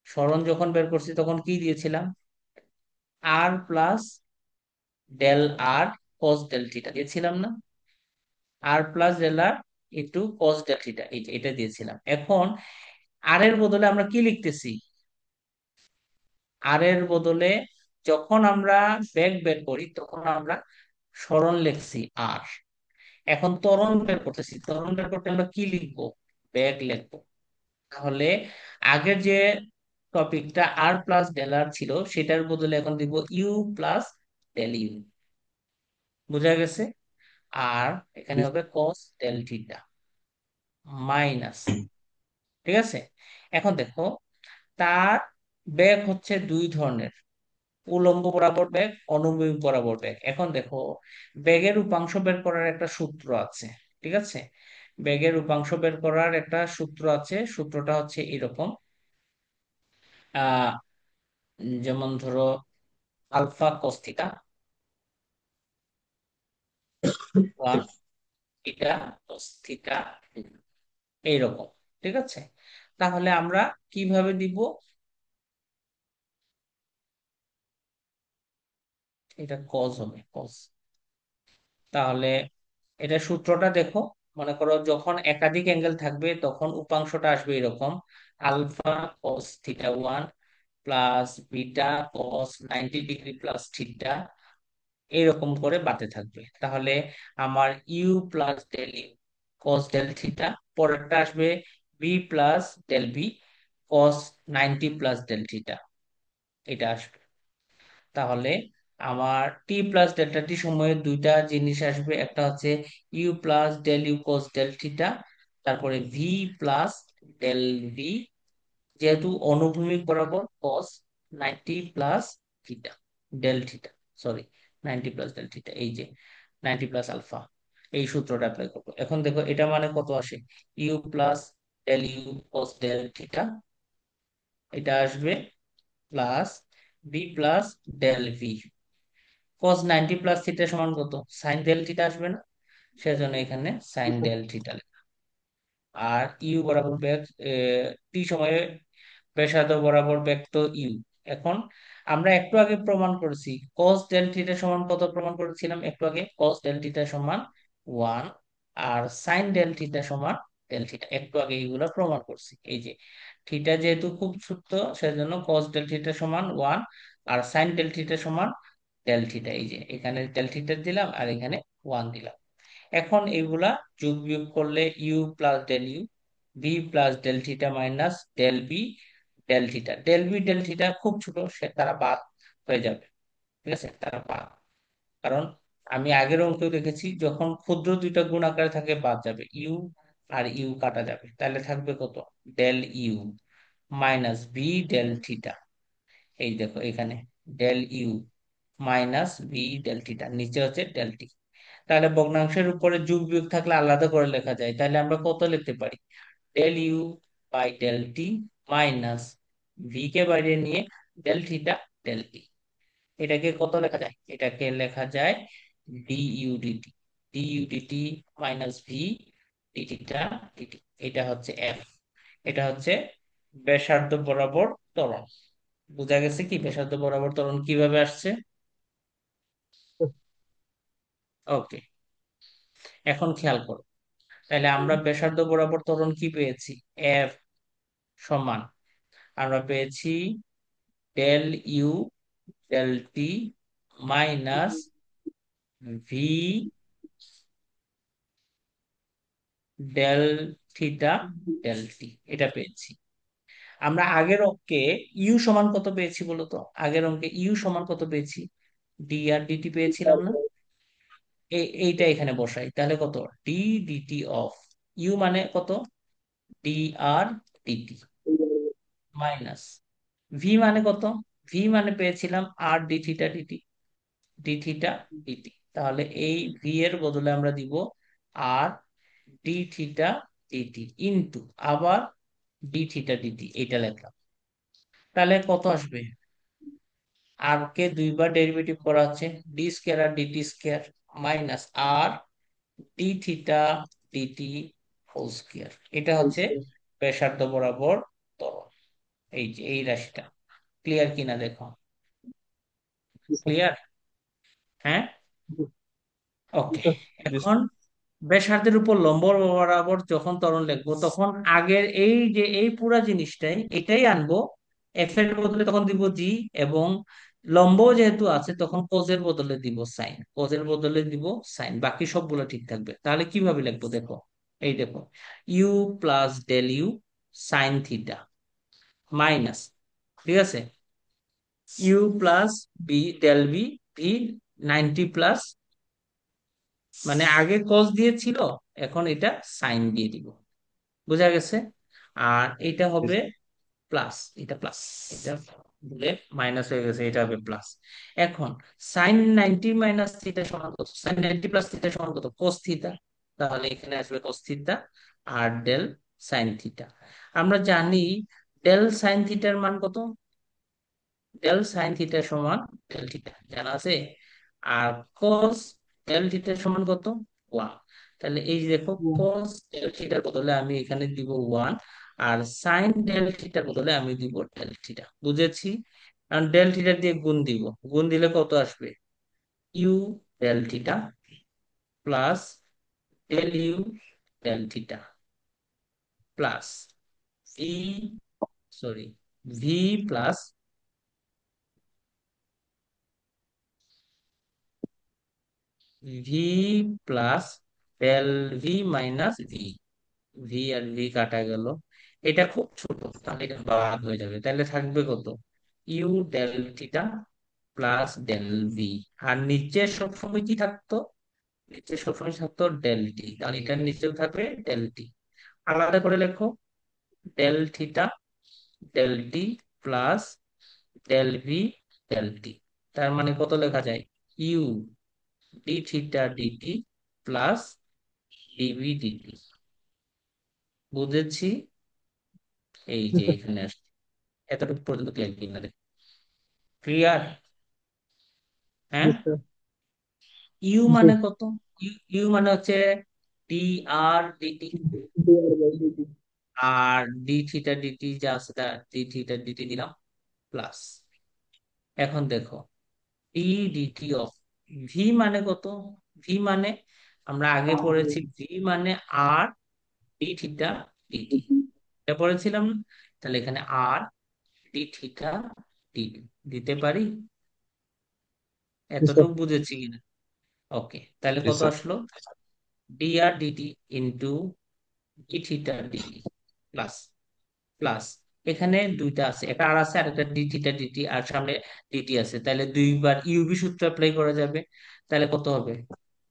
সরণ যখন বের করছি তখন কি দিয়েছিলাম? আর প্লাস ডেল আর কস ডেল থিটা দিয়েছিলাম না? আর প্লাস ডেল আর ইন্টু কস ডেল থিটা, এটা দিয়েছিলাম। এখন আর এর বদলে আমরা কি লিখতেছি? আর এর বদলে যখন আমরা বেগ বের করি তখন আমরা সরণ লিখছি আর। এখন ত্বরণ বের করতেছি, ত্বরণ বের করতে আমরা কি লিখবো? বেগ লিখবো। তাহলে আগের যে টপিকটা আর প্লাস ডেল আর ছিল সেটার বদলে এখন দিব ইউ প্লাস ডেল ইউ। বোঝা গেছে? আর এখানে হবে কস ডেল থিটা মাইনাস। ঠিক আছে। এখন দেখো, তার বেগ হচ্ছে দুই ধরনের, উলম্ব বরাবর বেগ, অনুভূমিক বরাবর বেগ। এখন দেখো, বেগের উপাংশ বের করার একটা সূত্র আছে। ঠিক আছে, বেগের উপাংশ বের করার একটা সূত্র আছে। সূত্রটা হচ্ছে এরকম। আহ যেমন ধরো alpha cos theta one, theta cos theta, এইরকম। ঠিক আছে, তাহলে আমরা কিভাবে দিব? এটা কজ হবে, কজ। তাহলে এটা সূত্রটা দেখো। মনে করো যখন একাধিক অ্যাঙ্গেল থাকবে তখন উপাংশটা আসবে এরকম, alpha cos theta one plus beta cos 90 degree plus theta, এরকম করে বাড়তে থাকবে। তাহলে আমার U plus del you cos del theta, পরেরটা আসবে B plus del B cos 90 plus del theta, এটা আসবে। তাহলে আমার টি প্লাস ডেল্টা টি সময়ে দুইটা জিনিস আসবে, একটা হচ্ছে U plus del you cos del theta, তারপরে ভি প্লাস ডেল ভি, যেহেতু অনুভূমিক বরাবর cos 90 plus theta del theta, sorry 90 plus del theta, এই যে 90 প্লাস আলফা, এই সূত্রটা অ্যাপ্লাই করবো। এখন দেখো এটা মানে কত আসে, u plus del you cos del theta, এটা আসবে plus b plus del v, cos 90 plus theta সমান কত, সাইন ডেল থিটা আসবে না, সেজন্য এখানে সাইন ডেল থিটা। আর ইউ বরাবর ব্যাক টি সময়ে ব্যাসার্ধ বরাবর ব্যাক তো ইউ। এখন আমরা একটু আগে প্রমাণ করেছি cos ডেল থিটা সমান কত, প্রমাণ করেছিলাম একটু আগে cos ডেল থিটা সমান 1, আর sin ডেল থিটা সমান ডেল থিটা, একটু আগে এইগুলা প্রমাণ করছি। এই যে থিটা যেহেতু খুব ছোট, সেজন্য cos ডেল থিটা সমান 1, আর sin ডেল থিটা সমান ডেল থিটা, এই যে এখানে ডেল থিটা দিলাম আর এখানে 1 দিলাম। এখন এগুলা যোগ বিয়োগ করলে U plus del U, B plus del theta minus del B del theta, del B del theta খুব ছোট, সে তারা বাদ হয়ে যাবে, ঠিক আছে, তারা বাদ। কারণ আমি আগের অঙ্ক দেখেছি যখন ক্ষুদ্র দুইটা গুণ আকারে থাকে বাদ যাবে, ইউ আর ইউ কাটা যাবে, তাহলে থাকবে কত, del U minus B del theta, এই দেখো এখানে del U minus B del theta, নিচে হচ্ছে ডেল টি। তাহলে ভগ্নাংশের উপরে যোগ বিয়োগ থাকলে আলাদা করে লেখা যায়, তাহলে আমরা কত লিখতে পারি, del U by del T minus V কে বাইরে নিয়ে ডেল থিটা ডেল টি। এটাকে কত লেখা যায়, এটাকে লেখা যায় D U DT, D U DT minus V D theta DT, এটা হচ্ছে এফ, এটা হচ্ছে ব্যাসার্ধ বরাবর ত্বরণ। বোঝা গেছে কি ব্যাসার্ধ বরাবর ত্বরণ কিভাবে আসছে? ওকে, এখন খেয়াল করো, তাহলে আমরা ব্যাসার্ধ বরাবর ত্বরণ কি পেয়েছি, এফ সমান আমরা পেয়েছি del U del T minus V del theta del T, এটা পেয়েছি। আমরা আগের অঙ্কে ইউ সমান কত পেয়েছি বলতো, আগের অঙ্কে ইউ সমান কত পেয়েছি, ডি আর ডিটি পেয়েছিলাম না, এইটা এখানে বসাই, তাহলে কত, ডি ডিটি অফ ইউ মানে কত, d r d t minus v মানে কত, ভি মানে পেয়েছিলাম r D theta d t, d theta d t, তাহলে এই ভি এর বদলে আমরা দিব r D theta d t into আবার ডি থিটা ডিটি, এটা লিখলাম। তাহলে কত আসবে, আর কে দুইবার ডেরিভেটিভ করা হচ্ছে, d square r d t square minus আর D theta d t whole square, এটা হচ্ছে ব্যাসার্ধ বরাবর ত্বরণ। এই যে এই রাশিটা ক্লিয়ার কিনা দেখো, ক্লিয়ার? হ্যাঁ, ওকে। এখন ব্যাসার্ধের উপর লম্ব বরাবর যখন ত্বরণ লিখবো তখন আগের এই যে এই পুরা জিনিসটাই এটাই আনবো, এফ এর বদলে তখন দিব জি, এবং লম্ব যেহেতু আছে তখন কোজের বদলে দিব সাইন, কোজের বদলে দিব সাইন, বাকি সবগুলো ঠিক থাকবে। তাহলে কিভাবে লিখবো দেখো, এই দেখো U plus del U sine theta minus, ঠিক আছে, U plus B del B V 90 plus, মানে আগে কস দিয়েছিল এখন এটা সাইন দিয়ে দিব, বোঝা গেছে? আর এটা হবে প্লাস, এটা প্লাস, এটা ভুলে মাইনাস হয়ে গেছে, এটা হবে প্লাস। এখন সাইন 90 মাইনাস থিটা সমান কত, সাইন 90 প্লাস থিটা সমান কত, কোস থিটা, তাহলে এখানে আসবে কোস থিটা আর ডেল সাইন থিটা। আমরা জানি ডেল সাইন থিটার মান কত, ডেল সাইন থিটা সমান ডেল থিটা জানা আছে, আর কস ডেল থিটা সমান কত, 1। তাহলে এই যে দেখো কস ডেল থিটার বদলে আমি এখানে দিব 1, আর সাইন ডেল থিটার বদলে আমি দিব ডেল থিটা, বুঝেছি? কারণ ডেল থিটা দিয়ে গুণ দিব, গুণ দিলে কত আসবে, U del theta plus del U del theta plus V, sorry, V plus V plus del V minus V, V আর ভি কাটা গেল, এটা খুব ছোট তাহলে এটা বাদ হয়ে যাবে, তাহলে থাকবে কত, u del theta plus del v. আর নিচে সবসময় কি থাকতো? নিচে সবসময় থাকতো ডেল টি, তাহলে এটার নিচেও থাকবে ডেল টি। আলাদা করে লেখো, del theta del T plus del V del T. তার মানে কত লেখা যায়? U D theta DT plus DV DT. বুঝেছি। এই জি যে স্যার। এখানে আসছে, এতটুকু পর্যন্ত ক্লিয়ার কিনা? ক্লিয়ার? হ্যাঁ। জি স্যার। ইউ জি। মানে কত? ইউ মানে হচ্ছে ডি আর ডিটি। dr/dt। আর ডি থিটা ডিটি যা আছে তা ডি থিটা ডিটি দিলাম প্লাস। এখন দেখো, ডি ডিটি অফ ভি মানে কত? ভি মানে আমরা আগে পড়েছি, ভি মানে আর ডি থিটা ডিটি, এটা পড়েছিলাম না? তাহলে এখানে আর ডি থিটা ডিটি দিতে পারি। জি স্যার। এতটুকু বুঝেছি কিনা? ওকে, তাহলে জি কত স্যার। আসলো? D r d t into d theta DT plus plus, এখানে দুইটা আছে, একটা আর আছে আর একটা ডি থিটা ডিটি, আর সামনে ডিটি আছে, তাহলে দুইবার ইউবি সূত্র অ্যাপ্লাই করা যাবে। তাহলে কত হবে?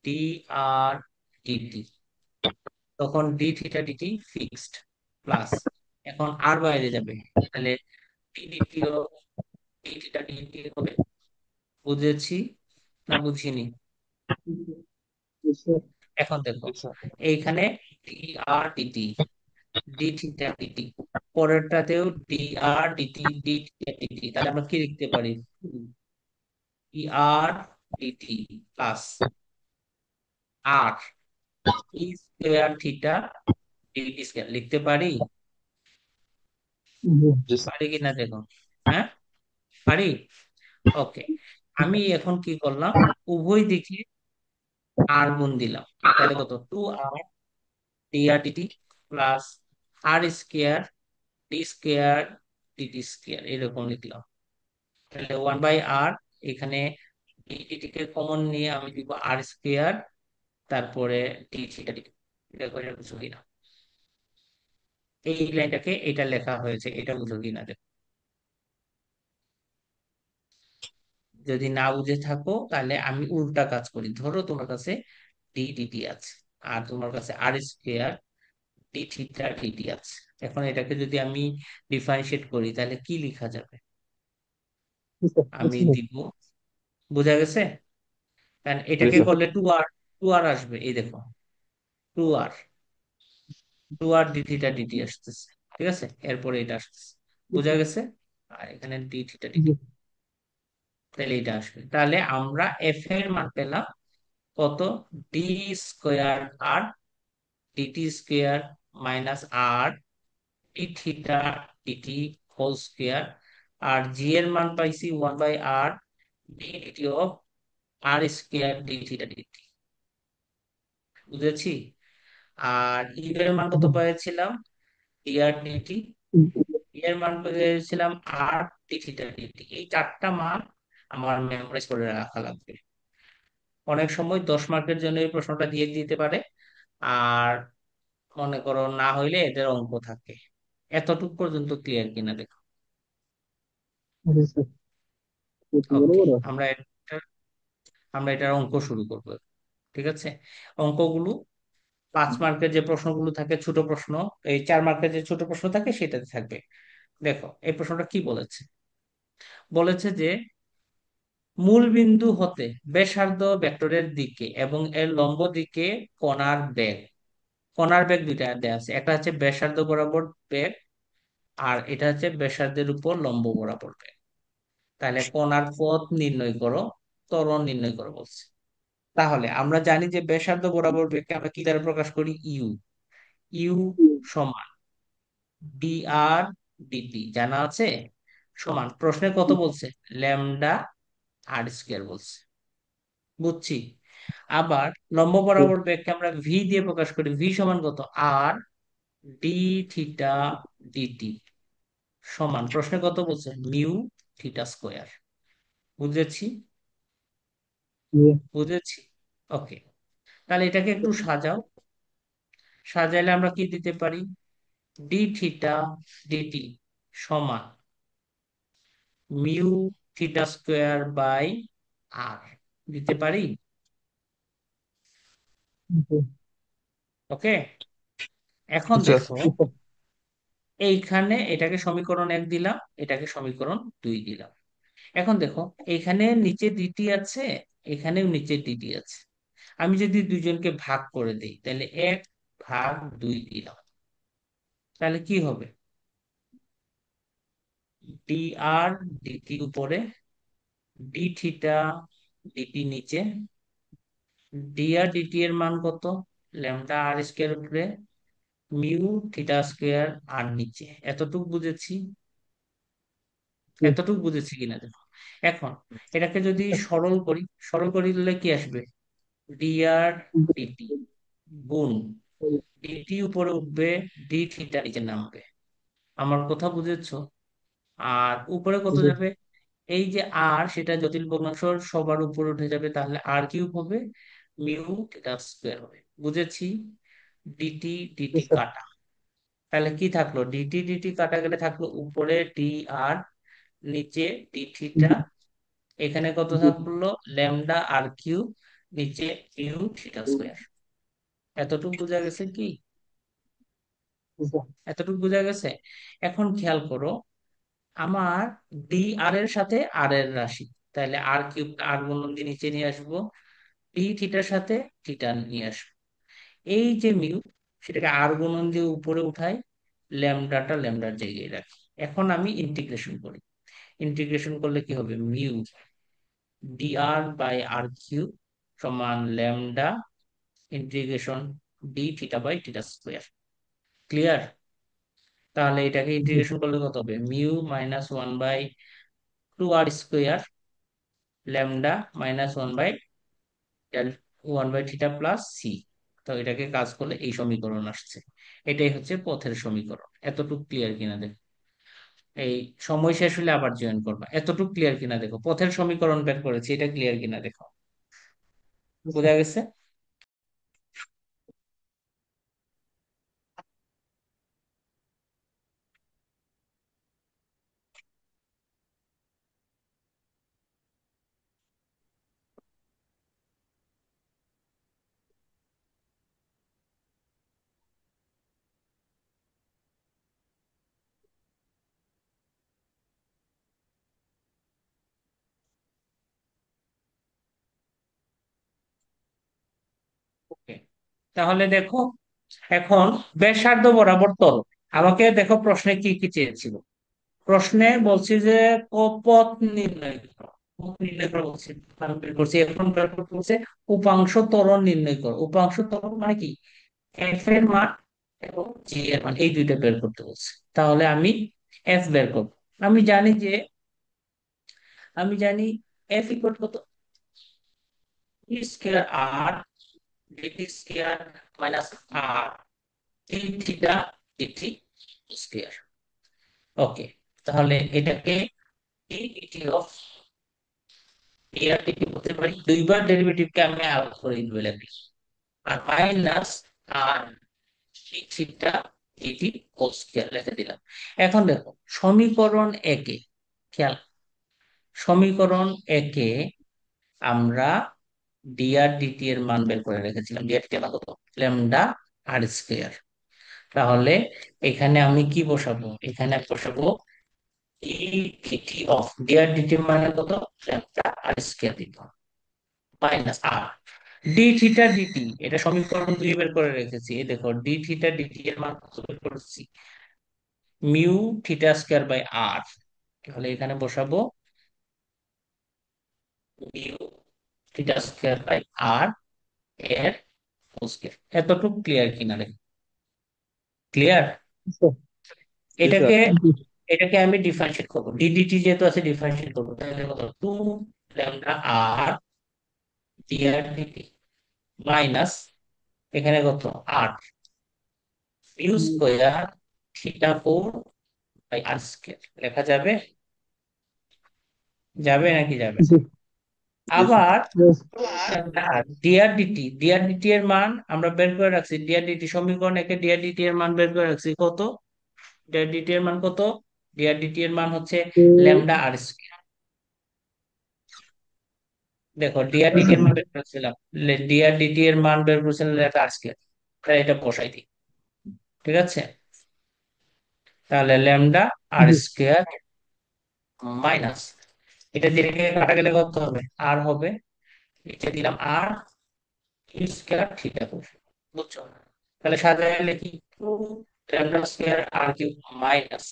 ডি আর ডিটি, তখন d theta d t fixed plus, এখন আর বাইরে যাবে, তাহলে ডি ডিটি ও ডি থিটা ডিটি হবে। বুঝেছি না বুঝিনি? জি স্যার। এখন দেখো, জি স্যার। এইখানে d r d t, d theta d t, পরেরটাতেও d r d t d theta d t, তাহলে আমরা কি লিখতে পারি? E r d t plus r e square theta d t square লিখতে পারি? জি। জি স্যার। পারি কিনা দেখো। হ্যাঁ, পারি। ওকে, আমি এখন কি করলাম, উভয় দিকে আর গুণ দিলাম, তাহলে কত? Two r d r d t plus r square d square d t square, এরকম লিখলাম। তাহলে 1/r, এখানে ডিটি কে কমন নিয়ে আমি দিব আর স্কোয়ার, তারপরে ডি থিটা ডিটি। এটা করে বুঝো কিনা? এই লাইনটাকে এটা লেখা হয়েছে, এটা বুঝো কিনা দেখো। যদি না বুঝে থাকো তাহলে আমি উল্টা কাজ করি, ধরো তোমার কাছে ডি ডিটি আছে আর তোমার কাছে আর স্কোয়ার ডি থিটা ডিটি আছে। এখন এটাকে যদি আমি ডিফারেন্সিয়েট করি তাহলে কি লেখা যাবে? জি স্যার। আমি বুঝছি। দিব, বোঝা গেছে? কারণ জি এটাকে স্যার। করলে টু আর, টু আর আসবে, এই দেখো, টু আর, two r D theta DT আসতেছে, ঠিক আছে, এরপরে এটা আসতেছে। বোঝা গেছে? আর এখানে ডি থিটা জি। ডিটি, তাহলে এটা আসবে। তাহলে আমরা এফ এর মান পেলাম কত? D square r d t square minus আর D theta d t whole square. আর জি এর মান পাইছি 1/r d d t of r square d theta d t. বুঝেছি? আর ই এর মান কত পেয়েছিলাম? ডি আর ডিটি, এর মান পেয়েছিলাম আর ডি থিটা ডিটি। এই চারটা মান আমার মেমোরাইজ করে রাখা লাগবে। অনেক সময় 10 মার্কের জন্য এই প্রশ্নটা দিয়ে দিতে পারে, আর মনে করো না হইলে এদের অঙ্ক থাকে। এতটুকু পর্যন্ত ক্লিয়ার কিনা দেখো। জি স্যার। কত বড় ওকে, বড়। আমরা এটার অঙ্ক শুরু করবো, ঠিক আছে? অঙ্কগুলো 5 মার্কের যে প্রশ্নগুলো থাকে ছোট প্রশ্ন, এই 4 মার্কের যে ছোট প্রশ্ন থাকে সেটাতে থাকবে। দেখো এই প্রশ্নটা কি বলেছে। বলেছে যে মূল বিন্দু হতে ব্যাসার্ধ ভেক্টরের দিকে এবং এর লম্ব দিকে কণার বেগ, কণার বেগ দুইটা দেওয়া আছে, একটা হচ্ছে ব্যাসার্ধ বরাবর বেগ, আর এটা হচ্ছে ব্যাসার্ধের উপর লম্ব বরাবর বেগ। তাহলে কণার পথ নির্ণয় করো, ত্বরণ নির্ণয় করো বলছে। তাহলে আমরা জানি যে ব্যাসার্ধ বরাবর বেগকে আমরা কি দ্বারা প্রকাশ করি? ইউ। ইউ সমান ডি আর ডিটি জানা আছে, সমান প্রশ্নে কত বলছে? ল্যামডা আর স্কোয়ার বলছে। বুঝছি। আবার লম্ব বরাবর বেগকে আমরা ভি দিয়ে প্রকাশ করি, ভি সমান কত? আর ডি থিটা ডিটি, সমান প্রশ্নে কত বলছে? Mu theta square. বুঝেছি? জি। বুঝেছি। ওকে, তাহলে এটাকে একটু সাজাও। সাজাইলে আমরা কি দিতে পারি? ডি থিটা ডিটি সমান মিউ থিটা স্কোয়ার বাই আর দিতে পারি। জি ওকে, এখন স্যার। দেখো, জি স্যার এইখানে এটাকে সমীকরণ 1 দিলাম, এটাকে সমীকরণ 2 দিলাম। এখন দেখো, এখানে নিচে ডিটি আছে, এখানেও নিচে ডিটি আছে। আমি যদি দুইজনকে ভাগ করে দিই, তাহলে 1/2 দিলাম, তাহলে কি হবে? ডি আর ডিটি উপরে, ডি থিটা ডিটি নিচে, ডি আর ডিটি এর মান কত? ল্যামডা আর স্কয়ার উপরে, মিউ থিটা স্কয়ার আর নিচে। এতটুকু বুঝেছি? জি এতটুকু বুঝেছি কিনা দেখো। এখন এটাকে যদি সরল করি, সরল করি দিলে কি আসবে? ডি আর ডিটি গুণ ডিটি উপরে উঠবে, ডি থিটা নিচে নামবে। আমার কথা বুঝেছো? আর উপরে কত জি যাবে? এই যে আর, সেটা জটিল ভগ্নাংশ সবার উপরে উঠে যাবে, তাহলে আর কিউব হবে, মিউ থিটা স্কয়ার হবে। বুঝেছি? ডিটি জি ডিটি স্যার কাটা, তাহলে কি থাকলো? ডিটি ডিটি কাটা গেলে থাকলো উপরে ডি আর, নিচে ডি থিটা, এখানে কত জি থাকলো? ল্যামডা আর কিউব, নিচে মিউ থিটা স্কয়ার। এতটুকু বোঝা গেছে কি? জি স্যার এতটুকু বোঝা গেছে? এখন খেয়াল করো, আমার ডি আর এর সাথে আর এর রাশি, তাহলে আর কিউব আর গুণন দিয়ে নিচে নিয়ে আসবো, ডি থিটার সাথে থিটা নিয়ে আসবো। এই যে মিউ, সেটাকে আর গুণন দিয়ে উপরে উঠাই, ল্যামডাটা ল্যামডার জায়গায় রাখি। এখন আমি ইন্টিগ্রেশন করি, ইন্টিগ্রেশন করলে কি হবে? Mu d r by r cube সমান lambda integration d theta by theta square. Clear? তাহলে এটাকে জি ইন্টিগ্রেশন করলে কত হবে? Mu -1/2r square, lambda -1/, 1/θ plus c. তো এটাকে কাজ করলে এই সমীকরণ আসছে। এটাই হচ্ছে পথের সমীকরণ। এতটুকু ক্লিয়ার কিনা দেখো। এই সময় শেষ হলে আবার জয়েন করবা। এতটুকু ক্লিয়ার কিনা দেখো, পথের সমীকরণ বের করেছি, এটা ক্লিয়ার কিনা দেখো। জি বোঝা স্যার গেছে? ওকে, তাহলে দেখো, এখন ব্যাসার্ধ বরাবর তল। আমাকে দেখো প্রশ্নে কি কি চেয়েছিল। প্রশ্নে বলছি যে পথ নির্ণয় করো, পথ নির্ণয় করো বলছি, আমি বের করছি। এখন বের করতে বলছে উপাংশ ত্বরণ নির্ণয় করো। উপাংশ ত্বরণ মানে কি? এফ এর মান এবং জি এর মান, এই দুইটা বের করতে বলছে। তাহলে আমি এফ বের করব। আমি জানি যে, আমি জানি এফ ইকুয়াল কত? টি square r d t square minus আর টি থিটা ডিটি স্কয়ার। ওকে, তাহলে এটাকে ডিটি অফ এর ডিটি বলতে পারি, দুইবার ডেরিভেটিভকে আমি আলাদা করে নিতে লাগি, আর মাইনাস আর থিটা ডিটি হোল স্কয়ার লিখে দিলাম। এখন দেখো সমীকরণ একে, খেয়াল, সমীকরণ একে আমরা ডিআর ডিটি এর মান বের করে রেখেছিলাম। ডিআর ডিটি এর মান কত? Lambda R square. তাহলে এখানে আমি কি বসাবো? এখানে আমি বসাবো ই ডিটি অফ ডিআর ডিটি মানে কত? ল্যামডা আর স্কয়ার দিতে হবে, মাইনাস আর ডি থিটা ডিটি, এটা সমীকরণ 2 বের করে রেখেছি। এই দেখো ডি থিটা ডিটি এর মান কত বের করেছি? মিউ থিটা স্কয়ার বাই আর। তাহলে এখানে বসাবো মিউ থিটা স্কয়ার বাই আর এর হোল স্কয়ার। এতটুকু ক্লিয়ার কিনা দেখো? ক্লিয়ার? জি স্যার জি স্যার। এটাকে, জি এটাকে আমি ডিফারেন্সিয়েট করবো, ডিডিটি যেহেতু আছে ডিফারেন্সিয়েট করবো, তাহলে কত? 2 lambda R DR DT minus, এখানে কত? 8 mu square theta 4 by R square লেখা যাবে? যাবে নাকি যাবে না? জি জি স্যার। আবার বেশ ডিআরডিটি, ডিআরডিটি এর মান আমরা বের করে রাখছি। ডিআরডিটি সমীকরণ একে ডিআরডিটি এর মান বের করে রাখছি কত? ডিআরডিটি এর মান কত? ডিআর ডিটি এর মান হচ্ছে তো ল্যামডা আর স্কয়ার। দেখো ডিআর ডিটি এর মান বের করেছিলাম, ডিআর ডিটি এর মান বের করেছিলাম ল্যামডা আর স্কয়ার, তাহলে এটা বসাই দিই। ঠিক আছে, তাহলে ল্যামডা আর জি স্কয়ার মাইনাস, এটা দিয়ে রেখে কাটা গেলে কত হবে, আর হবে, এটা দিলাম আর স্কয়ার থিটা করবে। বুঝছো? তাহলে সাজাইলে কি, two lambda square r cube minus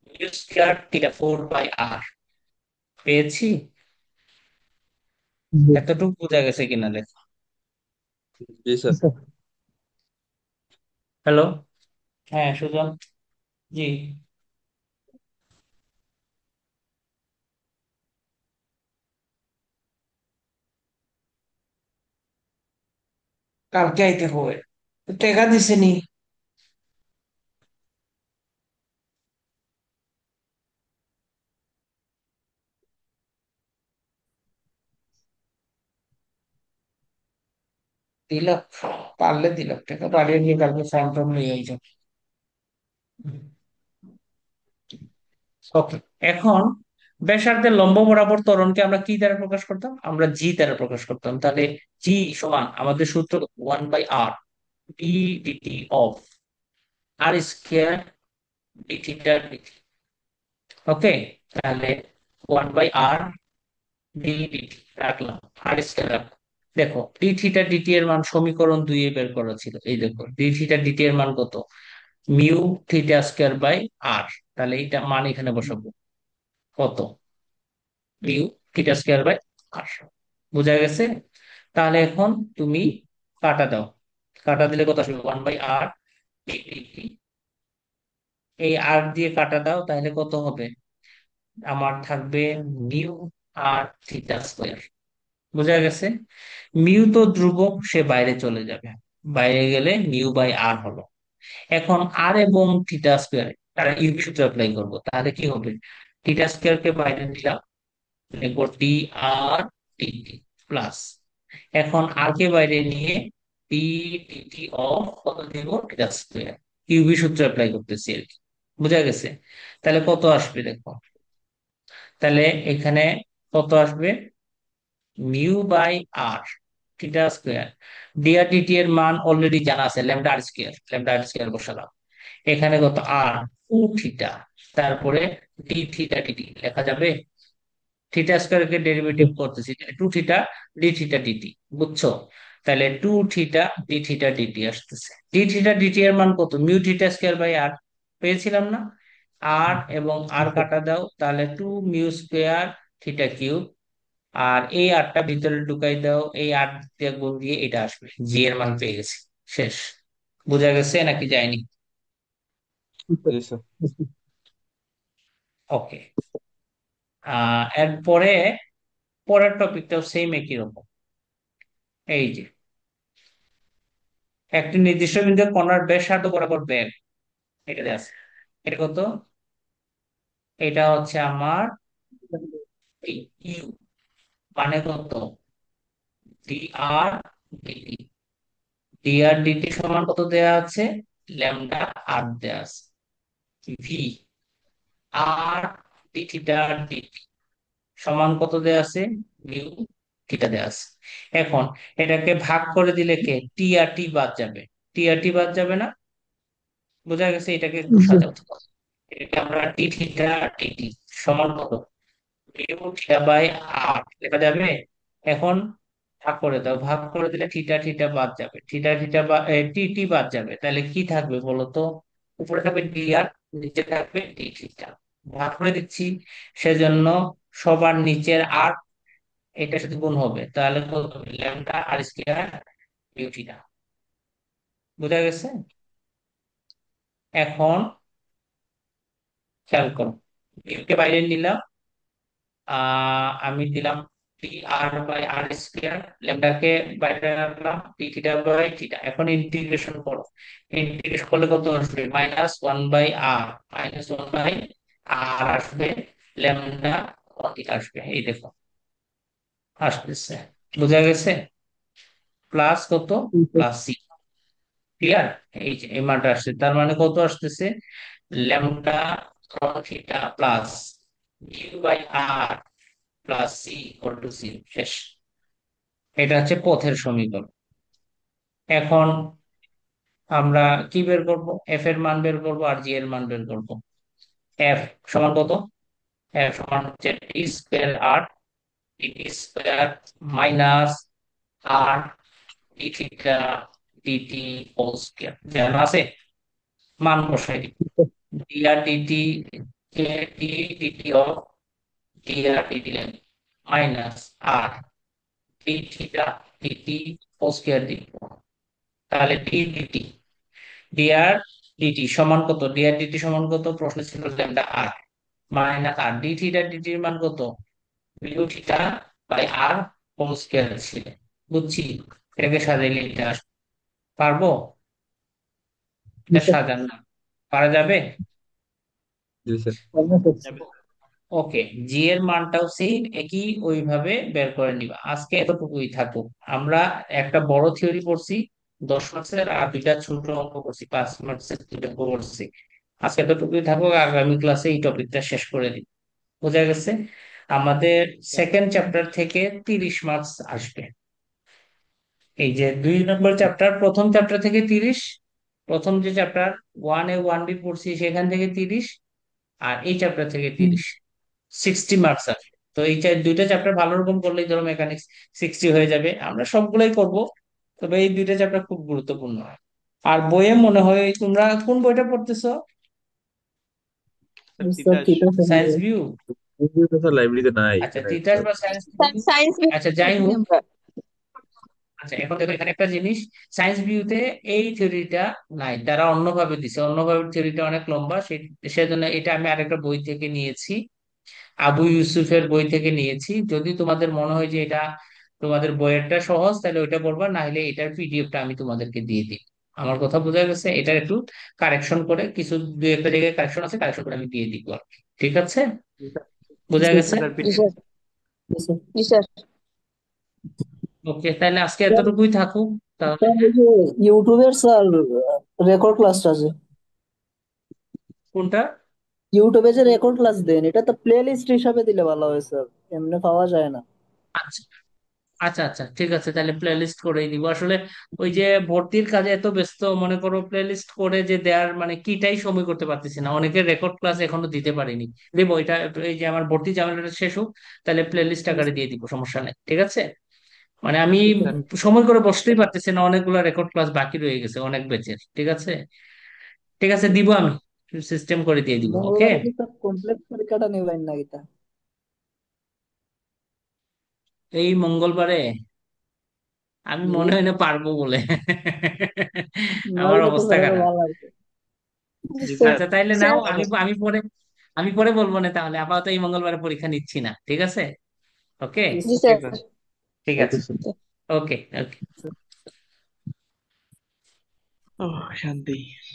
mu square theta 4 by r পেয়েছি। জি এতটুকু বোঝা গেছে কিনা লেখা? জি স্যার। স্যার। হ্যালো, হ্যাঁ সুজন, জি। কালকে আইতে হবে, তো টাকা দিছে নি? দিলাম, পারলে দিলাম, টাকা পাঠিয়ে নিয়ে কালকে ফর্ম টর্ম নিয়ে যাই। ওকে, এখন ব্যাসার্ধের লম্ব বরাবর ত্বরণকে আমরা কি দ্বারা প্রকাশ করতাম, আমরা জি দ্বারা প্রকাশ করতাম। তাহলে জি সমান আমাদের সূত্র 1/r d d t of r square d theta d t. Okay, তাহলে 1/r ডি ডিটি রাখলাম, আর স্কয়ার রাখলাম। দেখো ডি থিটা ডিটি এর মান সমীকরণ 2 এ বের করা ছিল, এই দেখো ডি থিটা ডিটি এর মান কত, মিউ থিটা স্কয়ার বাই আর। তাহলে এইটা মান এখানে বসাবো, কত, মিউ থিটা স্কয়ার বাই আর। বোঝা গেছে? তাহলে এখন তুমি কাটা দাও, কাটা দিলে কত আসবে, 1/r। এই আর দিয়ে কাটা দাও, তাহলে কত হবে, আমার থাকবে মিউ আর থিটা স্কয়ার। বোঝা গেছে? মিউ তো ধ্রুবক, সে বাইরে চলে যাবে, বাইরে গেলে মিউ বাই আর হলো। এখন আর এবং থিটা স্কয়ার, তারা ইউভি সূত্র অ্যাপ্লাই করবো, তাহলে কি হবে, থিটা স্কয়ার কে বাইরে দিলাম, লিখবো ডি আর ডিটি প্লাস, এখন আর কে বাইরে নিয়ে ডি ডিটি অফ কত দিব, থিটা স্কয়ার, ইউভি সূত্র অ্যাপ্লাই করতেছি আর কি। বুঝা গেছে? তাহলে কত আসবে দেখো, তাহলে এখানে কত আসবে, mu by R theta square, DR DT এর মান অলরেডি জানা আছে, lambda R square, lambda R square বসালাম। এখানে কত, আর টু থিটা, তারপরে ডি থিটা ডিটি লেখা যাবে, থিটা স্কয়ারকে ডেরিভেটিভ করতেছি, two theta D theta DT. বুঝছো? তাহলে two theta D theta DT আসতেছে, ডি থিটা ডিটি এর মান কত, mu theta square by R পেয়েছিলাম না, আর এবং আর স্যার। কাটা দাও, তাহলে two mu square theta cube, আর এই আটটা ভিতরে ঢুকাই দাও, এই আট দিয়ে গুণ দিয়ে এটা আসবে, জি এর মান পেয়ে গেছি। শেষ। বোঝা গেছে নাকি যায়নি? জি স্যার। ওকে, এরপরে পরের টপিকটাও সেম একই রকম। এই যে একটি নির্দিষ্ট বিন্দু কণার ব্যাসার্ধ বরাবর বেগ, এটা দেয়া আছে, এটা কত, এটা হচ্ছে আমার ইউ, মানে কত, d r d t, D r DT সমান কত দেয়া আছে, ল্যামডা আর দেয়া আছে, ভি আর ডি থিটা ডিটি সমান কত দেয়া আছে, মিউ থিটা দেয়া আছে। এখন এটাকে ভাগ করে দিলে কে, টি আর টি বাদ যাবে, টি আর টি বাদ যাবে না? বোঝা গেছে? এটাকে একটু জি সাজাতে হবে। এটা আমরা টি থিটা টি সমান কত, মিউ থিটা বাই আর লেখা যাবে। এখন ভাগ করে দাও, ভাগ করে দিলে থিটা থিটা বাদ যাবে, থিটা থিটা বা টি টি বাদ যাবে, তাহলে কি থাকবে বলো তো, উপরে থাকবে ডি আর, নিচে থাকবে ডি থিটা। ভাগ করে দিচ্ছি, সেজন্য সবার নিচের আর এটার সাথে গুণ হবে, তাহলে কত হবে, lambda R square mu theta. বোঝা গেছে? এখন খেয়াল করো, মিউকে বাইরে নিলাম, আমি দিলাম টি আর বাই আর স্কয়ার, ল্যামডাকে বাইরে রাখলাম, টি থিটা বাই থিটা। এখন ইন্টিগ্রেশন করো, ইন্টিগ্রেশন করলে কত আসবে, -1/r, -1/r আসবে, ল্যামডা আসবে, এই দেখো আসতেছে। বোঝা গেছে? প্লাস কত, স্যার। Plus C. ক্লিয়ার? এই যে এই মানটা আসছে, তার মানে কত আসতেছে, lambda cos theta plus U by R plus C equal to C. শেষ। এটা হচ্ছে পথের সমীকরণ। এখন আমরা কি বের করব? এফ এর মান বের করব আর জি এর মান বের করব। এফ সমান কত? এফ সমান হচ্ছে t square r t square minus আর D theta d t whole square জানা আছে। মান বসাই দিই। ডি আর ডিটি কে d d t of d r d t minus R D theta d t whole square দিব। তাহলে ডি ডিটি ডিআর ডিটি সমান কত? ডিআর ডিটি সমান কত? প্রশ্ন ছিল ল্যামডা আর মাইনাস আর ডি থিটা ডিটির মান কত? U theta by R whole square ছিল। বুঝছি। এটাকে সাজাইলে এটা আসবে। পারবো? জি এটা স্যার। সাজান না। পারা যাবে? জি স্যার। পারবেন স্যার। যাবে। ওকে। জি এর মানটাও সেম একই ওইভাবে বের করে নিবা। আজকে এতটুকুই থাকুক। আমরা একটা বড় থিওরি পড়ছি 10 মার্কসের, আর দুইটা ছোট অঙ্ক করছি 5 মার্কসের, দুইটা অঙ্ক করছি। আজকে এতটুকুই থাকুক, আগামী ক্লাসে এই টপিকটা শেষ করে দিই। বোঝা গেছে? আমাদের সেকেন্ড চ্যাপ্টার থেকে 30 মার্কস আসবে। এই যে 2 নম্বর চ্যাপ্টার, প্রথম চ্যাপ্টার থেকে 30, প্রথম যে চ্যাপ্টার 1A 1B পড়ছি সেখান থেকে 30, আর এই চ্যাপ্টার থেকে হুম। 30, 60 মার্কস আসবে। তো এই দুইটা চ্যাপ্টার ভালো রকম করলেই ধরো মেকানিক্স 60 হয়ে যাবে। আমরা সবগুলোই করব, তবে এই দুইটা চ্যাপ্টার খুব গুরুত্বপূর্ণ। আর বইয়ে মনে হয় তোমরা কোন বইটা পড়তেছো? Sir sir Titas. Titas science view? Computer sir লাইব্রেরিতে নাই আচ্ছা, এখানে তিতাস স্যার। বা সায়েন্স স্যার ভিউ। সায়েন্স আচ্ছা, যাই পড়ি হোক। আমরা। আচ্ছা, এখন দেখো এখানে একটা জিনিস। সায়েন্স ভিউতে এই থিওরিটা নাই, তারা অন্যভাবে দিছে। অন্যভাবে থিওরিটা অনেক লম্বা, সেজন্য এটা আমি আরেকটা বই থেকে নিয়েছি, আবু ইউসুফের বই থেকে নিয়েছি। যদি তোমাদের মনে হয় যে এটা তোমাদের বইয়েরটা সহজ, তাহলে ওইটা পড়বা, না হলে এটার পিডিএফটা আমি তোমাদেরকে দিয়ে দিই। আমার কথা বোঝা গেছে? এটা একটু কারেকশন করে, কিছু দুই একটা জায়গায় কারেকশন আছে, কারেকশন করে আমি দিয়ে দিব আর কি। ঠিক আছে? জি বোঝা স্যার। গেছে? স্যার জি স্যার। জি স্যার। জি স্যার। ওকে, তাহলে আজকে স্যার, এতটুকুই থাকুক তাহলে। স্যার ওই যে ইউটিউবের স্যার রেকর্ড ক্লাসটা আছে, কোনটা? ইউটিউবে যে রেকর্ড ক্লাস দেন এটা তো প্লে লিস্ট হিসাবে দিলে ভালো হয় স্যার, এমনি পাওয়া যায় না। আচ্ছা আচ্ছা আচ্ছা, ঠিক আছে, তাহলে প্লে লিস্ট করেই দিব। আসলে ওই যে ভর্তির কাজে এত ব্যস্ত, মনে করো প্লে লিস্ট করে যে দেওয়ার মানে কিটাই সময় করতে পারতেছি না। অনেকের রেকর্ড ক্লাস এখনো দিতে পারিনি। দেবো এটা, এই যে আমার ভর্তি ঝামেলাটা শেষ হোক, তাহলে প্লে লিস্ট আকারে দিয়ে দিব, সমস্যা নেই। ঠিক আছে? মানে আমি ঠিক আছে। স্যার। সময় করে বসতেই পারতেছি না, অনেকগুলো রেকর্ড ক্লাস বাকি রয়ে গেছে অনেক ব্যাচের। ঠিক আছে? ঠিক আছে, দিব আমি, সিস্টেম করে দিয়ে দিব। ওকে। মঙ্গলবারে কি স্যার কমপ্লেক্স পরীক্ষাটা নেবেন নাকি তা? এই মঙ্গলবারে আমি জি। মনে হয় না পারবো বলে। আমার নাহলে তো অবস্থা স্যার আরো খারাপ। ভালো লাগবে। জি জি স্যার। স্যার। আচ্ছা, তাইলে নাও, স্যার আমি আমি পরে, আমি পরে বলবো না তাহলে। আপাতত এই মঙ্গলবারে পরীক্ষা নিচ্ছি না। ঠিক আছে? ওকে। জি জি স্যার। Okay sir. স্যার। ঠিক ওকে আছে। স্যার। ওকে ওকে। ও শান্তি।